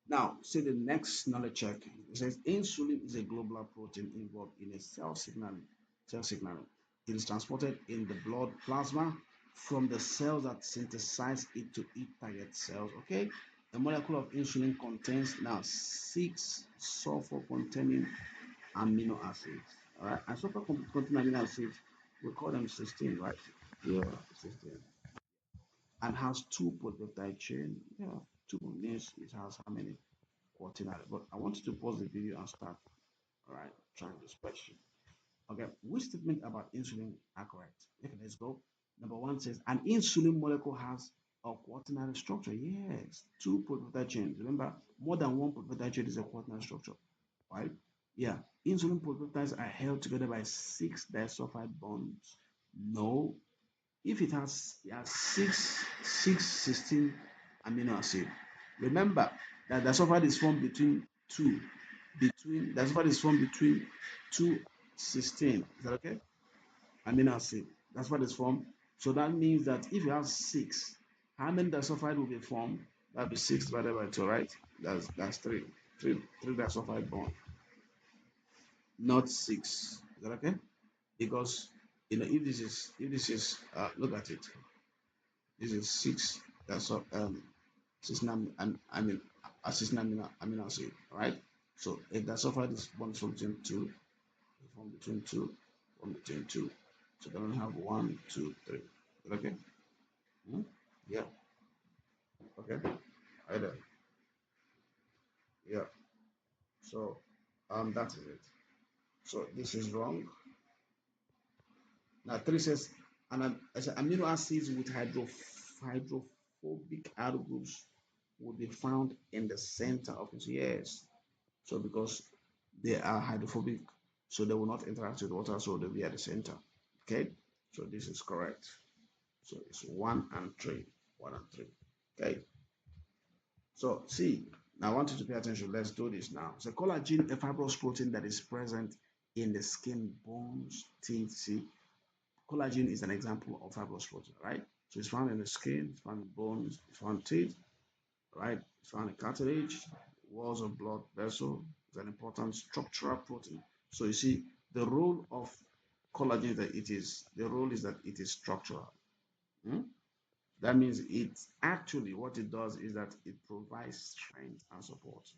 Now, see the next knowledge check. It says insulin is a global protein involved in a cell signaling. Cell signaling. It is transported in the blood plasma from the cells that synthesize it to eat target cells. Okay. A molecule of insulin contains now 6 sulfur-containing amino acids. All right. And sulfur-containing amino acids, we call them cysteine, right? Yeah, cysteine. And has two polypeptide chain. Yeah, two means it has how many? Quaternary. But I want you to pause the video and start, all right, trying this question. Okay, which statement about insulin are correct? Okay, let's go. Number one says an insulin molecule has a quaternary structure. Yes, two polypeptide chains. Remember, more than one polypeptide chain is a quaternary structure, right? Yeah, insulin polypeptides are held together by six disulfide bonds. No, if it has six cysteine amino acid. Remember that the sulfide is formed between the sulfide is formed between two cysteine. Is that okay? Amino acid. That's what is formed So that means that if you have 6, how many disulfide will be formed? That'll be 6 divided by 2, right? That's 3. 3 disulfide bond, not 6. Is that okay? Because if this is look at it. This is 6 that's cis I mean cis amino acid, right? So if disulfide is bond from between 2, from between 2, from between 2. So then we have 1, 2, 3. Okay? Hmm? Yeah. Okay. Either. Yeah. So that is it. So this is wrong. Now 3 says amino acids with hydrophobic R groups will be found in the center of it. Yes. So because they are hydrophobic, so they will not interact with water, so they'll be at the center. Okay. So this is correct. So it's 1 and 3. 1 and 3. Okay. So see, now I want you to pay attention. Let's do this now. So collagen, a fibrous protein that is present in the skin, bones, teeth. See, collagen is an example of fibrous protein, right? So it's found in the skin, it's found in bones, it's found in teeth, right? It's found in cartilage, walls of blood vessel. It's an important structural protein. So you see, the role of collagen that it is, the role is that it is structural. Hmm? That means it actually what it does is that it provides strength and support.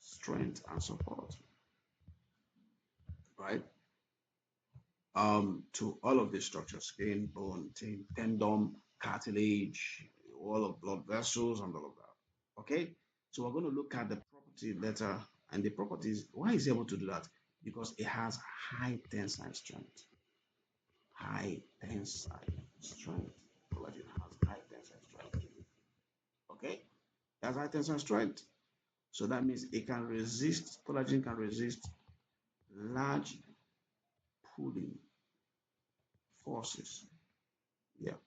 Strength and support, right? To all of the structures, skin, bone, tendon, cartilage, all of blood vessels, and all of that. Okay, so we're going to look at the property letter and the properties. Why is it able to do that? Because it has high tensile strength. High tensile strength. Collagen has high tensile strength. Okay, it has high tensile strength. So that means it can resist, collagen can resist large pulling forces. Yeah,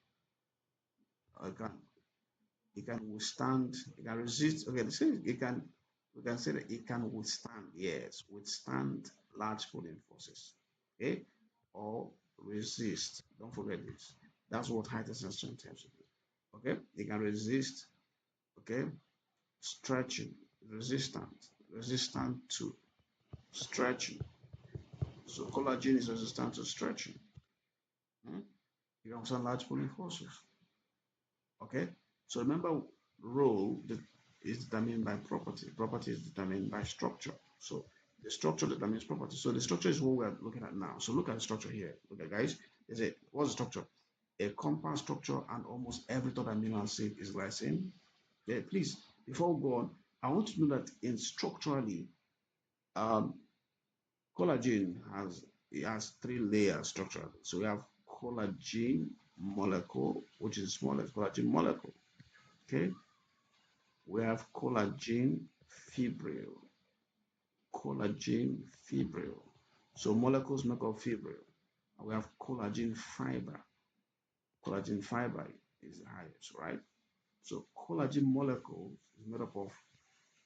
it can withstand, it can resist. Okay, this is, it can, we can say that it can withstand, yes, withstand large pulling forces. Okay, or resist. Don't forget this. That's what high tensile strength helps you do. Okay, it can resist. Okay, stretching, resistant to stretching. So collagen is resistant to stretching. Hmm? It can withstand large pulling forces. Okay, so remember, role is determined by property. Property is determined by structure. So the structure determines property. So the structure is what we're looking at now. So look at the structure here. Look at, guys. Is it what's the structure? A compound structure, and almost every third amino acid is glycine. Yeah, please, before we go on, I want to know that in structurally, um, collagen has 3 layers structurally. So we have collagen molecule, which is the smallest collagen molecule. Okay, we have collagen fibril. So molecules make up fibril. And we have collagen fiber. Collagen fiber is the highest, right? So collagen molecule is made up of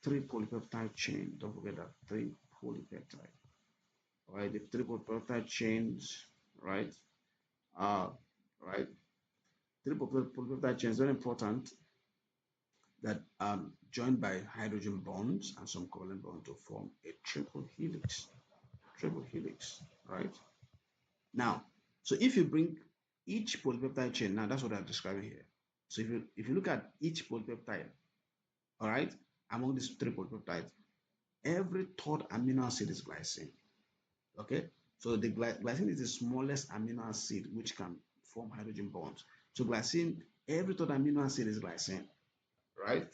3 polypeptide chain. Don't forget that 3 polypeptide. Right, the 3 polypeptide chains, right? Right. 3 polypeptide chains very important that joined by hydrogen bonds and some covalent bonds to form a triple helix. Triple helix, right? Now, so if you bring each polypeptide chain, now that's what I'm describing here. So if you look at each polypeptide, all right, among these 3 polypeptides, every third amino acid is glycine. Okay, so the glycine is the smallest amino acid which can form hydrogen bonds. So glycine, every third amino acid is glycine, right?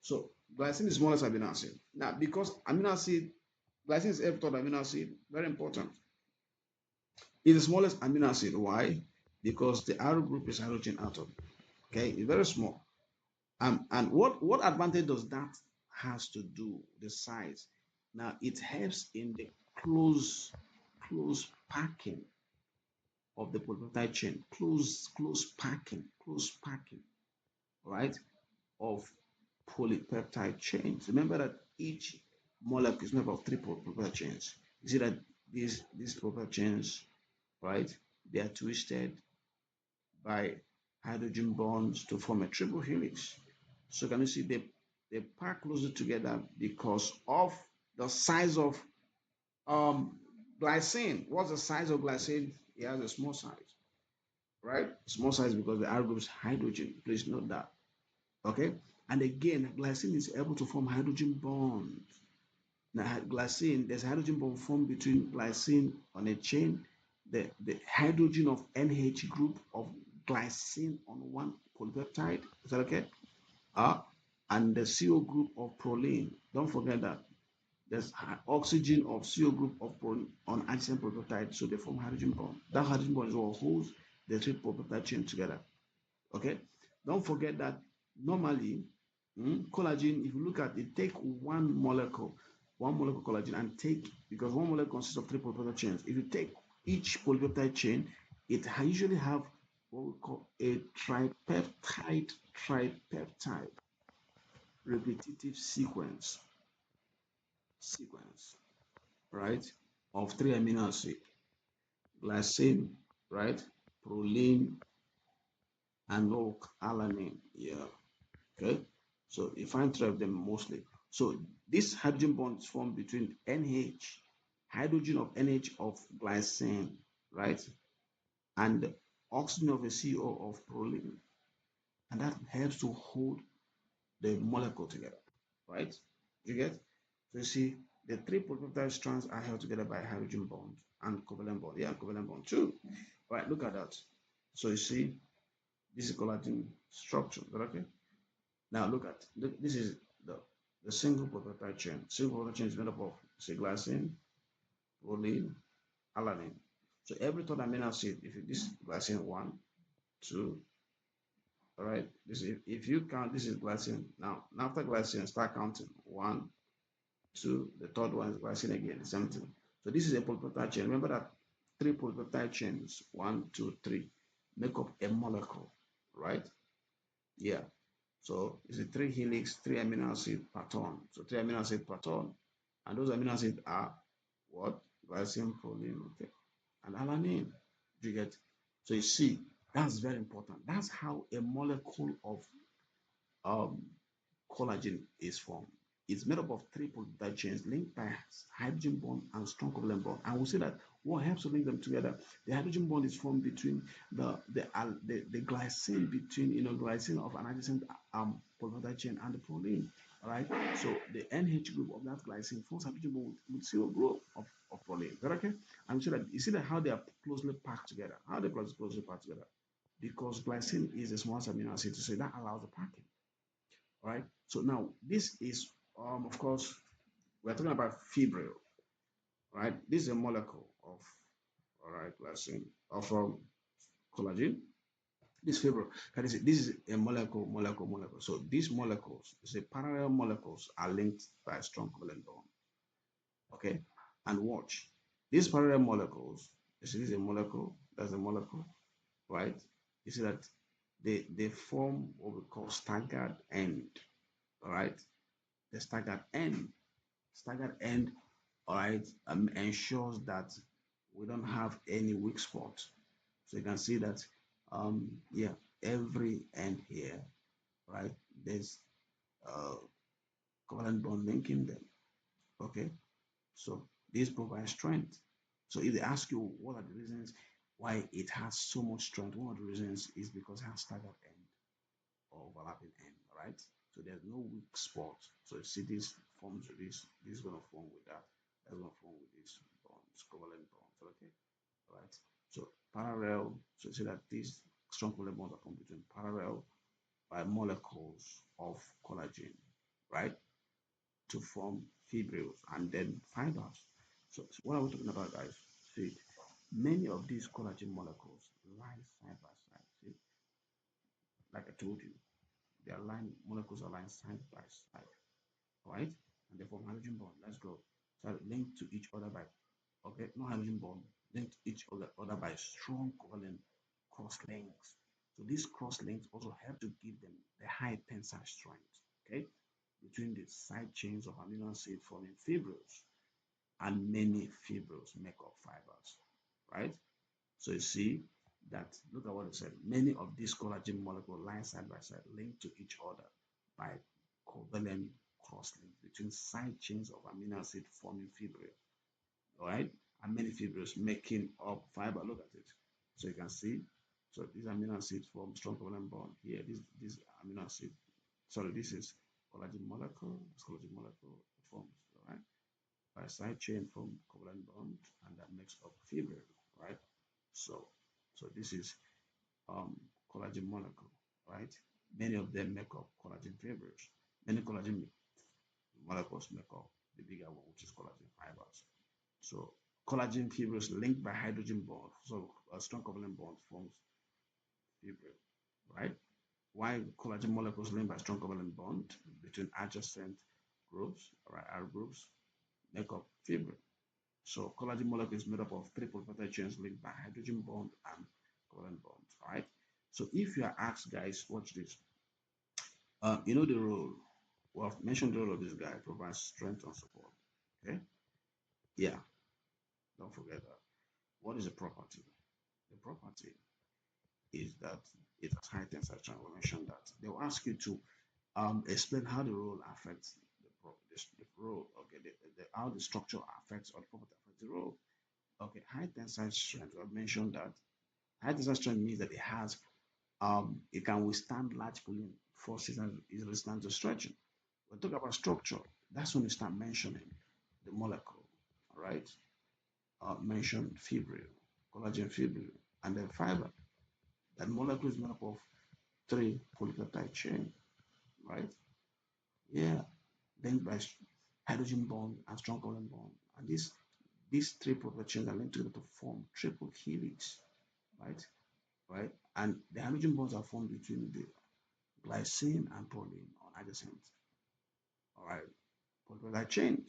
So glycine is the smallest amino acid. Now, because amino acid, glycine is every third amino acid, very important. It's the smallest amino acid. Why? Because the R group is hydrogen atom. Okay, it's very small. And what advantage does that has to do the size? Now it helps in the close packing of the polypeptide chain. Close packing, right? Of polypeptide chains. Remember that each molecule is made up of 3 polypeptide chains. You see that these polypeptide chains, right? They are twisted by hydrogen bonds to form a triple helix. So can you see they pack closer together because of the size of um, glycine. What's the size of glycine? It has a small size, right? Small size because the R group is hydrogen. Please note that. Okay. And again, glycine is able to form hydrogen bonds. Now, glycine, there's a hydrogen bond formed between glycine on a chain, the hydrogen of NH group of glycine on one polypeptide. Is that okay? Uh, and the CO group of proline. Don't forget that there's oxygen of CO group of proline on adjacent polypeptide, so they form hydrogen bond. That hydrogen bond is what holds the three polypeptide chain together. Okay, don't forget that normally collagen, if you look at it, take one molecule collagen and take, because one molecule consists of three polypeptide chains. If you take each polypeptide chain, it usually have what we call a tripeptide repetitive sequence, right, of three amino acids, glycine, right, proline, and alanine. Yeah. Okay. So you find three of them mostly. So this hydrogen bond is formed between NH, hydrogen of NH of glycine, right, and oxygen of a CO of proline, and that helps to hold the molecule together, right? You get? So you see, the three polypeptide strands are held together by hydrogen bond and covalent bond. Yeah, covalent bond too. Right, look at that. So you see, this is collagen structure. Is that okay? Now look, this is the single polypeptide chain. Single polypeptide chain is made up of say glycine, proline, alanine. So every third amino acid, if this glycine one, two, all right. This if you count, this is glycine. Now after glycine, start counting one, two. The third one is glycine again, same thing. So this is a polypeptide chain. Remember that three polypeptide chains, one, two, three, make up a molecule, right? Yeah. So it's a three helix, three amino acid pattern. So three amino acid pattern, and those amino acids are what? Glycine, proline, okay, and alanine. Do you get? So you see, that's very important. That's how a molecule of um, collagen is formed. It's made up of three peptide chains linked by hydrogen bond and strong covalent bond. And we'll see that what helps to link them together, the hydrogen bond is formed between the glycine between glycine of an adjacent polypeptide chain and the proline. All right. So the NH group of that glycine forms hydrogen bond with CO group of proline. Is that okay? And so that you see that how they are closely packed together. How they closely packed together? Because glycine is the smallest amino acid, so that allows the packing. All right. So now this is, of course, we're talking about fibril, right? This is a molecule of, all right, glycine of collagen. This fibril, can you see? This is a molecule. So these molecules, the parallel molecules, are linked by a strong covalent bond. Okay, and watch these parallel molecules. You see, this is a molecule. That's a molecule, right? You see that they form what we call staggered end. All right, the staggered end, all right, ensures that we don't have any weak spots. So you can see that, yeah, every end here, right, there's uh, covalent bond linking them. Okay, so this provides strength. So if they ask you what are the reasons why it has so much strength, one of the reasons is because it has staggered end or overlapping end, right? So there's no weak spot. So you see this forms with this is gonna form with that, that's gonna form with this bonds, covalent bonds, okay? All right. So parallel, so you see that these strong covalent bonds are formed between parallel by molecules of collagen, right? To form fibrils and then fibers. So what are we talking about, guys? See, many of these collagen molecules lie side by side. See, like I told you, they are line molecules are lined side by side, right? And they form hydrogen bond. Let's go. So linked to each other by, okay, no hydrogen bond, linked to each other by strong covalent cross links. So these cross links also help to give them the high tensile strength, okay, between the side chains of amino acid forming fibrils, and many fibrils make up fibers, right? So you see, that, look at what it said, many of these collagen molecules lie side by side, linked to each other by covalent cross-links between side chains of amino acid forming fibrils, all right? And many fibrils making up fiber. Look at it. So you can see, so these amino acids form strong covalent bond here. This amino acid, sorry, this is collagen molecule, this collagen molecule forms, all right? By side chain form covalent bond, and that makes up fibril, right? So, so this is collagen molecule, right? Many of them make up collagen fibrils. Many collagen molecules make up the bigger one, which is collagen fibers. So collagen fibrils linked by hydrogen bond. So a strong covalent bond forms fibril, right? While collagen molecules linked by strong covalent bond between adjacent groups, right, R groups, make up fibril. So collagen molecule is made up of three polypeptide chains linked by hydrogen bond and covalent bonds, right? So if you are asked, guys, watch this. You know the role. Well, I've mentioned the role of this guy provides strength and support. Okay. Yeah. Don't forget that. What is the property? The property is that it has high tensile strength. We mentioned that. They will ask you to explain how the role affects the role. Okay. How the structure affects or the property affects the role. Okay. High tensile strength. I've mentioned that. High tensile strength means that it can withstand large pulling forces and is resistant to stretching. When we talk about structure, that's when we start mentioning the molecule, all right? Mention fibril, collagen fibril, and then fiber. That molecule is made up of three polypeptide chain, right? Yeah, linked by hydrogen bond and strong covalent bond. And these three polypeptide chains are linked together to form triple helix, right? Right? And the hydrogen bonds are formed between the glycine and proline on adjacent, all right, polypeptide chain.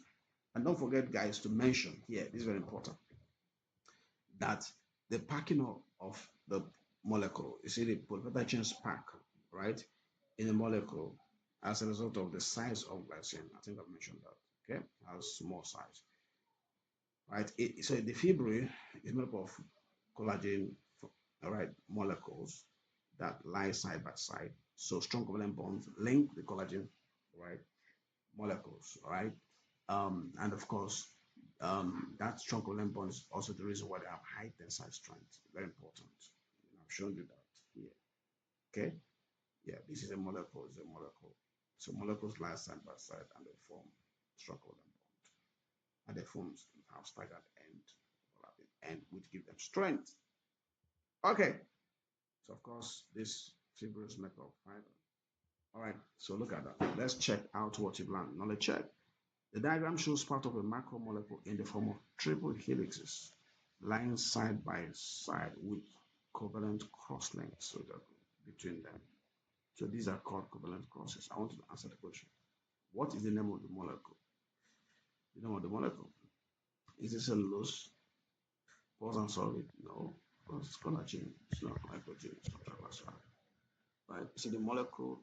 And don't forget, guys, to mention here, this is very important, that the packing of the molecule, you see the polypeptide chains pack, right, in the molecule as a result of the size of glycine. I think I've mentioned that, okay, has small size, right? So the fibril is made up of collagen, all right, molecules that lie side by side. So strong covalent bonds link the collagen, right, molecules, right? And of course, that strong covalent bond is also the reason why they have high tensile strength. Very important. I've shown you that here. Okay. Yeah, this is a molecule. It's a molecule. So molecules lie side by side and they form strong covalent bond. And they form have staggered end, which give them strength. Okay. So of course, this fibrous make up fiber. All right. So look at that. Let's check out what you've learned. Knowledge check. The diagram shows part of a macromolecule in the form of triple helixes lying side by side with covalent cross-links so that between them. So these are called covalent crosses. I want to answer the question. What is the name of the molecule? The name of the molecule. Is it cellulose? Pause and solve it. No, because it's collagen. It's not glycogen. It's not triglyceride. Right? So the molecule,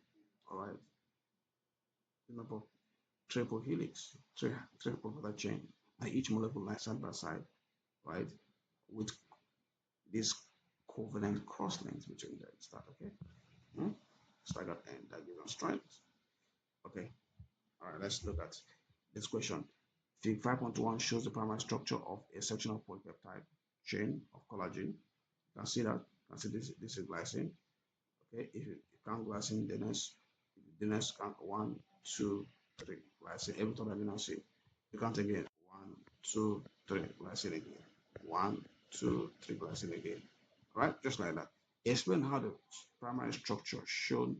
all right, the number of triple helix, triple covalent chain, and each molecule lies side by side, right, with this covalent cross links between them. Is that okay? Hmm? Staggered end that gives us strength. Okay. All right. Let's look at this question. Fig 5.1 shows the primary structure of a sectional polypeptide chain of collagen. You can see that. You can see this is glycine. Okay. If you count glycine, the next count one, two, three. Glycine. Every time amino acid, you count again. One, two, three. Glycine again. One, two, three. Glycine again. Right? Just like that. Explain how the primary structure shown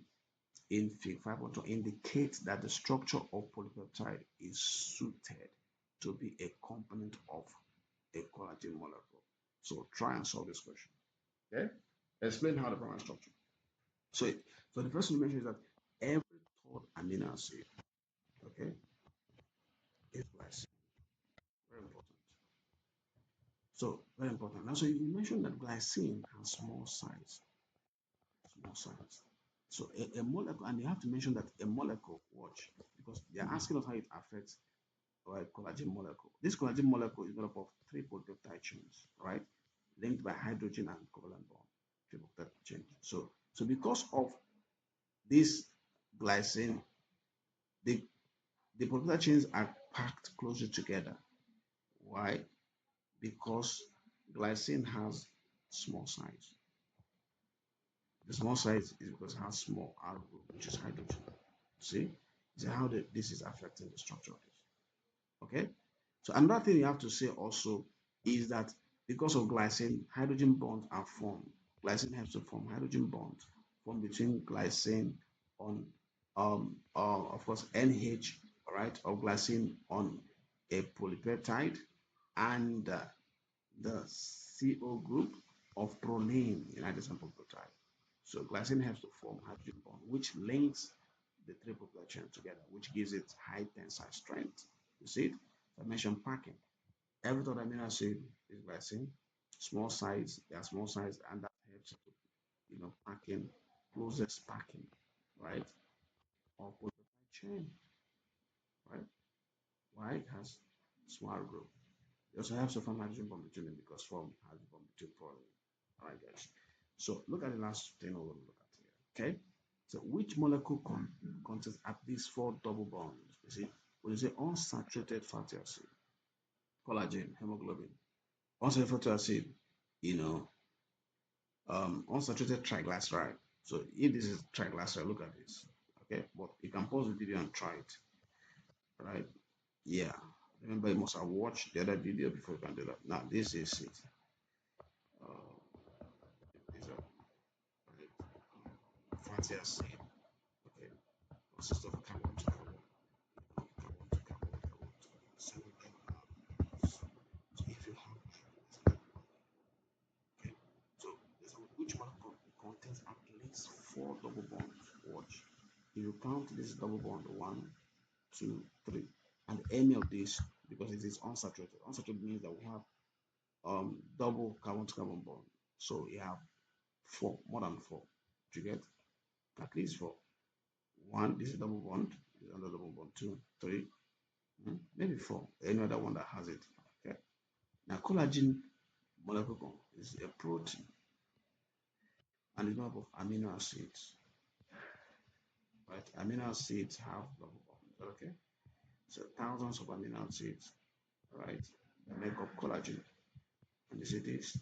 in Fig 5.2 indicates that the structure of polypeptide is suited to be a component of a collagen molecule. So try and solve this question. Okay? Explain how the primary structure. So, so the first thing to mention is that every third amino acid, okay, is glycine. Very important. So very important. Now, so you mentioned that glycine has small size. Small size. So a molecule, and you have to mention that a molecule, watch, because they're asking us how it affects collagen molecule. This collagen molecule is made up of three polypeptide chains, right? Linked by hydrogen and covalent bond. tripeptide chain. So because of this glycine, the polypeptide chains are packed closer together. Why? Because glycine has small size. The small size is because it has small R group, which is hydrogen. See? See how this is affecting the structure of this. Okay? So another thing you have to say also is that because of glycine, hydrogen bonds are formed. Glycine helps to form hydrogen bonds formed between glycine on of course NH, all right, of glycine on a polypeptide and the CO group of proline in hydrogen polypeptide. So glycine helps to form hydrogen bond, which links the triple chain together, which gives it high tensile strength. You see it? I mentioned packing. Every third amino acid is glycine, small size, they are small size, and that helps to, packing, closest packing, right? Or polypeptide chain, right? Why it has small group. It also helps to form hydrogen bond between them because form hydrogen bond between proline. All right, guys. So look at the last thing we're going to look at here. Okay. So which molecule contains at least four double bonds? You see, when you say unsaturated fatty acid, collagen, hemoglobin, unsaturated fatty acid, you know, unsaturated triglyceride. So if this is triglyceride, look at this. Okay, but you can pause the video and try it. Right? Yeah. Remember, you must have watched the other video before you can do that. Now, this is it. These are fatty acid. Okay, consists of carbon to carbon, carbon to carbon, carbon to carbon, seven carbons. So if you have, okay, so there's which molecule contains at least four double bonds. Watch. If you count this double bond, one, two, three, and any of these, because it is unsaturated. Unsaturated means that we have double carbon to carbon bond. So you have four, more than four. Do you get? At least four. One, this is double bond. This is another double bond. Two, three, maybe four. Any other one that has it. Okay. Now collagen molecule is a protein and it's made up of amino acids. Right? Amino acids have double bonds. Okay. So thousands of amino acids, right, that make up collagen. And you see this.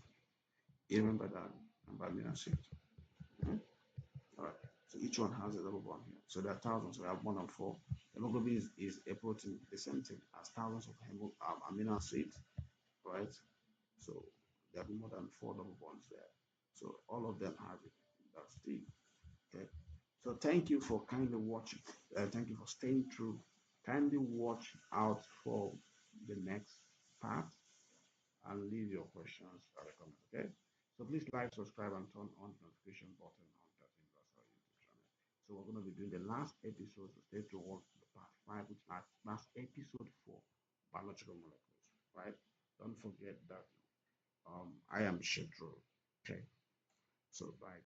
You remember that number amino acids. Mhm. All right. So each one has a double bond here. So there are thousands. We have one and four. Hemoglobin is a protein, the same thing as thousands of amino acids, right? So there will be more than four double bonds there. So all of them have it. That's the okay. So thank you for kindly watching. Thank you for staying through. Kindly watch out for the next part and leave your questions or comments. Okay. So please like, subscribe, and turn on the notification button on that Universal YouTube channel. So we're going to be doing the last episode. So stay tuned to the part five, which last episode for biological molecules. Right. Don't forget that I am Shedro. Okay. So bye.